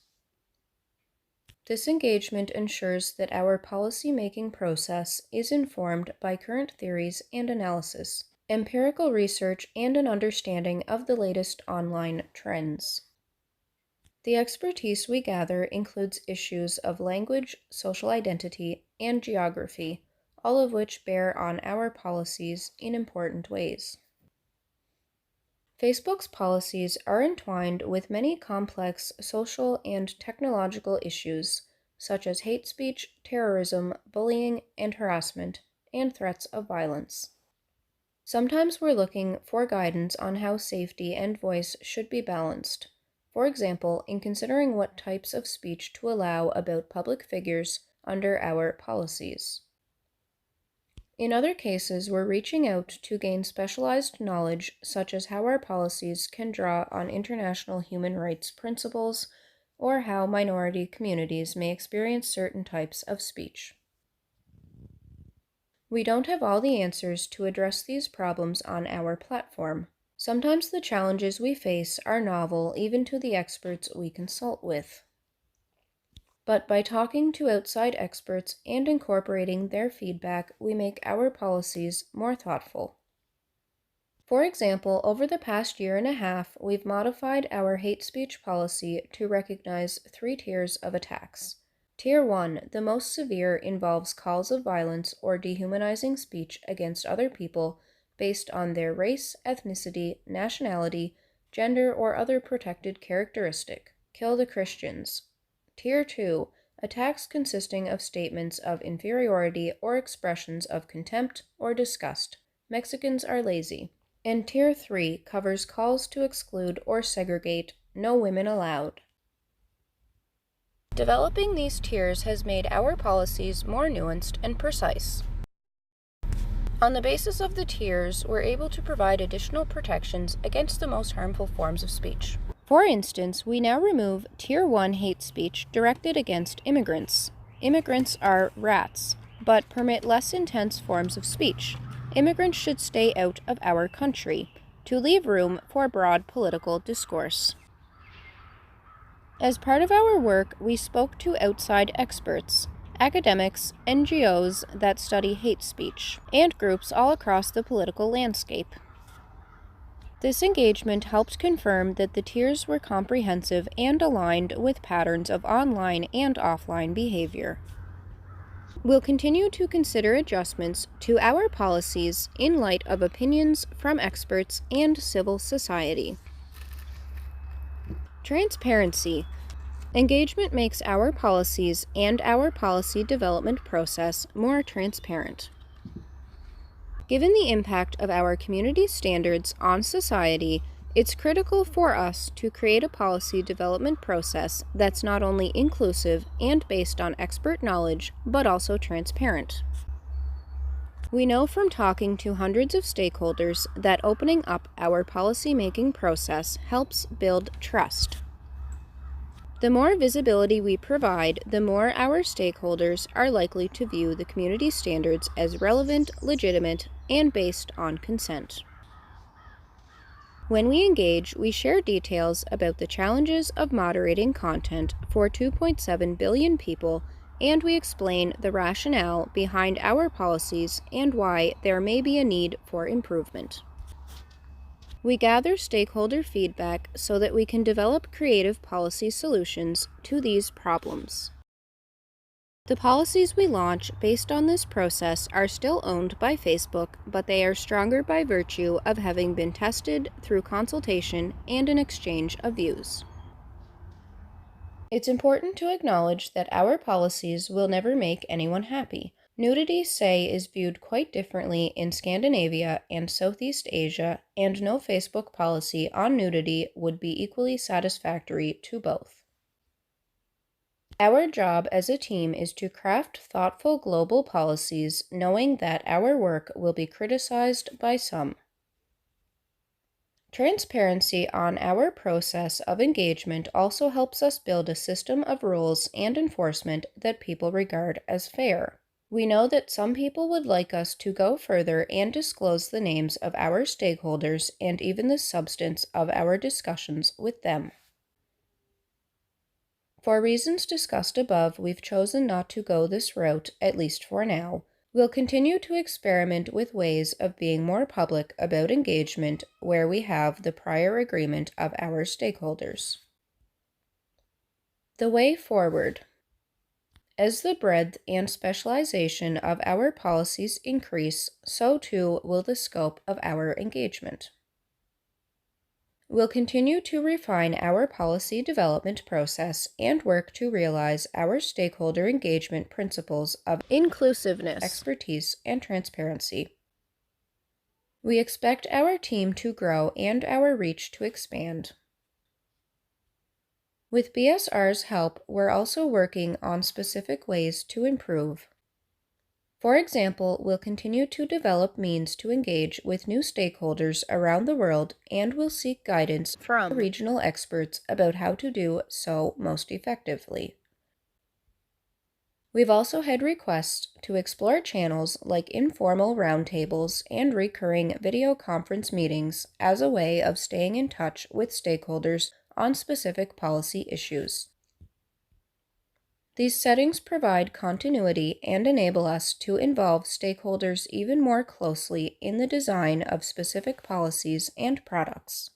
[SPEAKER 1] This engagement ensures that our policy-making process is informed by current theories and analysis, empirical research, and an understanding of the latest online trends. The expertise we gather includes issues of language, social identity, and geography, all of which bear on our policies in important ways. Facebook's policies are entwined with many complex social and technological issues, such as hate speech, terrorism, bullying and harassment, and threats of violence. Sometimes we're looking for guidance on how safety and voice should be balanced. For example, in considering what types of speech to allow about public figures under our policies. In other cases, we're reaching out to gain specialized knowledge, such as how our policies can draw on international human rights principles, or how minority communities may experience certain types of speech. We don't have all the answers to address these problems on our platform. Sometimes the challenges we face are novel even to the experts we consult with. But by talking to outside experts and incorporating their feedback, we make our policies more thoughtful. For example, over the past year and a half, we've modified our hate speech policy to recognize 3 tiers of attacks. Tier 1, the most severe, involves calls of violence or dehumanizing speech against other people based on their race, ethnicity, nationality, gender, or other protected characteristic. Kill the Christians. Tier 2, attacks consisting of statements of inferiority or expressions of contempt or disgust. Mexicans are lazy. And Tier 3 covers calls to exclude or segregate. No women allowed. Developing these tiers has made our policies more nuanced and precise. On the basis of the tiers, we're able to provide additional protections against the most harmful forms of speech. For instance, we now remove Tier 1 hate speech directed against immigrants. Immigrants are rats, but permit less intense forms of speech. Immigrants should stay out of our country, to leave room for broad political discourse. As part of our work, we spoke to outside experts, academics, NGOs that study hate speech, and groups all across the political landscape. This engagement helped confirm that the tiers were comprehensive and aligned with patterns of online and offline behavior. We'll continue to consider adjustments to our policies in light of opinions from experts and civil society. Transparency. Engagement makes our policies and our policy development process more transparent. Given the impact of our community standards on society, it's critical for us to create a policy development process that's not only inclusive and based on expert knowledge, but also transparent. We know from talking to hundreds of stakeholders that opening up our policymaking process helps build trust. The more visibility we provide, the more our stakeholders are likely to view the community standards as relevant, legitimate, and based on consent. When we engage, we share details about the challenges of moderating content for 2.7 billion people, and we explain the rationale behind our policies and why there may be a need for improvement. We gather stakeholder feedback so that we can develop creative policy solutions to these problems. The policies we launch based on this process are still owned by Facebook, but they are stronger by virtue of having been tested through consultation and an exchange of views. It's important to acknowledge that our policies will never make anyone happy. Nudity, say, is viewed quite differently in Scandinavia and Southeast Asia, and no Facebook policy on nudity would be equally satisfactory to both. Our job as a team is to craft thoughtful global policies, knowing that our work will be criticized by some. Transparency on our process of engagement also helps us build a system of rules and enforcement that people regard as fair. We know that some people would like us to go further and disclose the names of our stakeholders and even the substance of our discussions with them. For reasons discussed above, we've chosen not to go this route, at least for now. We'll continue to experiment with ways of being more public about engagement where we have the prior agreement of our stakeholders. The way forward. As the breadth and specialization of our policies increase, so too will the scope of our engagement. We'll continue to refine our policy development process and work to realize our stakeholder engagement principles of inclusiveness, expertise, and transparency. We expect our team to grow and our reach to expand. With BSR's help, we're also working on specific ways to improve. For example, we'll continue to develop means to engage with new stakeholders around the world, and we'll seek guidance from regional experts about how to do so most effectively. We've also had requests to explore channels like informal roundtables and recurring video conference meetings as a way of staying in touch with stakeholders on specific policy issues. These settings provide continuity and enable us to involve stakeholders even more closely in the design of specific policies and products.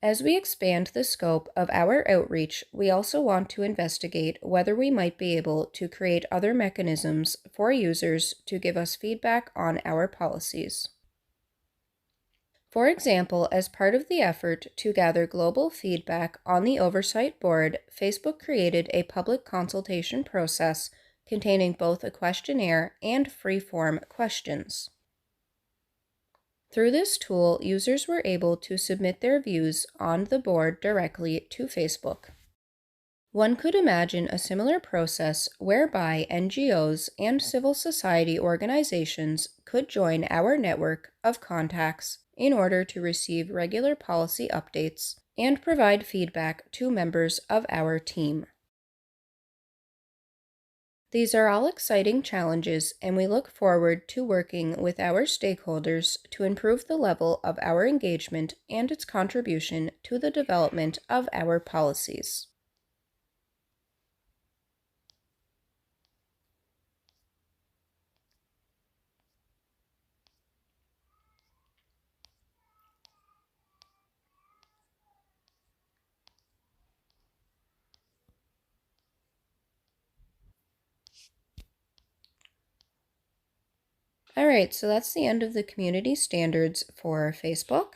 [SPEAKER 1] As we expand the scope of our outreach, we also want to investigate whether we might be able to create other mechanisms for users to give us feedback on our policies. For example, as part of the effort to gather global feedback on the Oversight Board, Facebook created a public consultation process containing both a questionnaire and free-form questions. Through this tool, users were able to submit their views on the board directly to Facebook. One could imagine a similar process whereby NGOs and civil society organizations could join our network of contacts in order to receive regular policy updates and provide feedback to members of our team. These are all exciting challenges, and we look forward to working with our stakeholders to improve the level of our engagement and its contribution to the development of our policies. All right, so that's the end of the community standards for Facebook.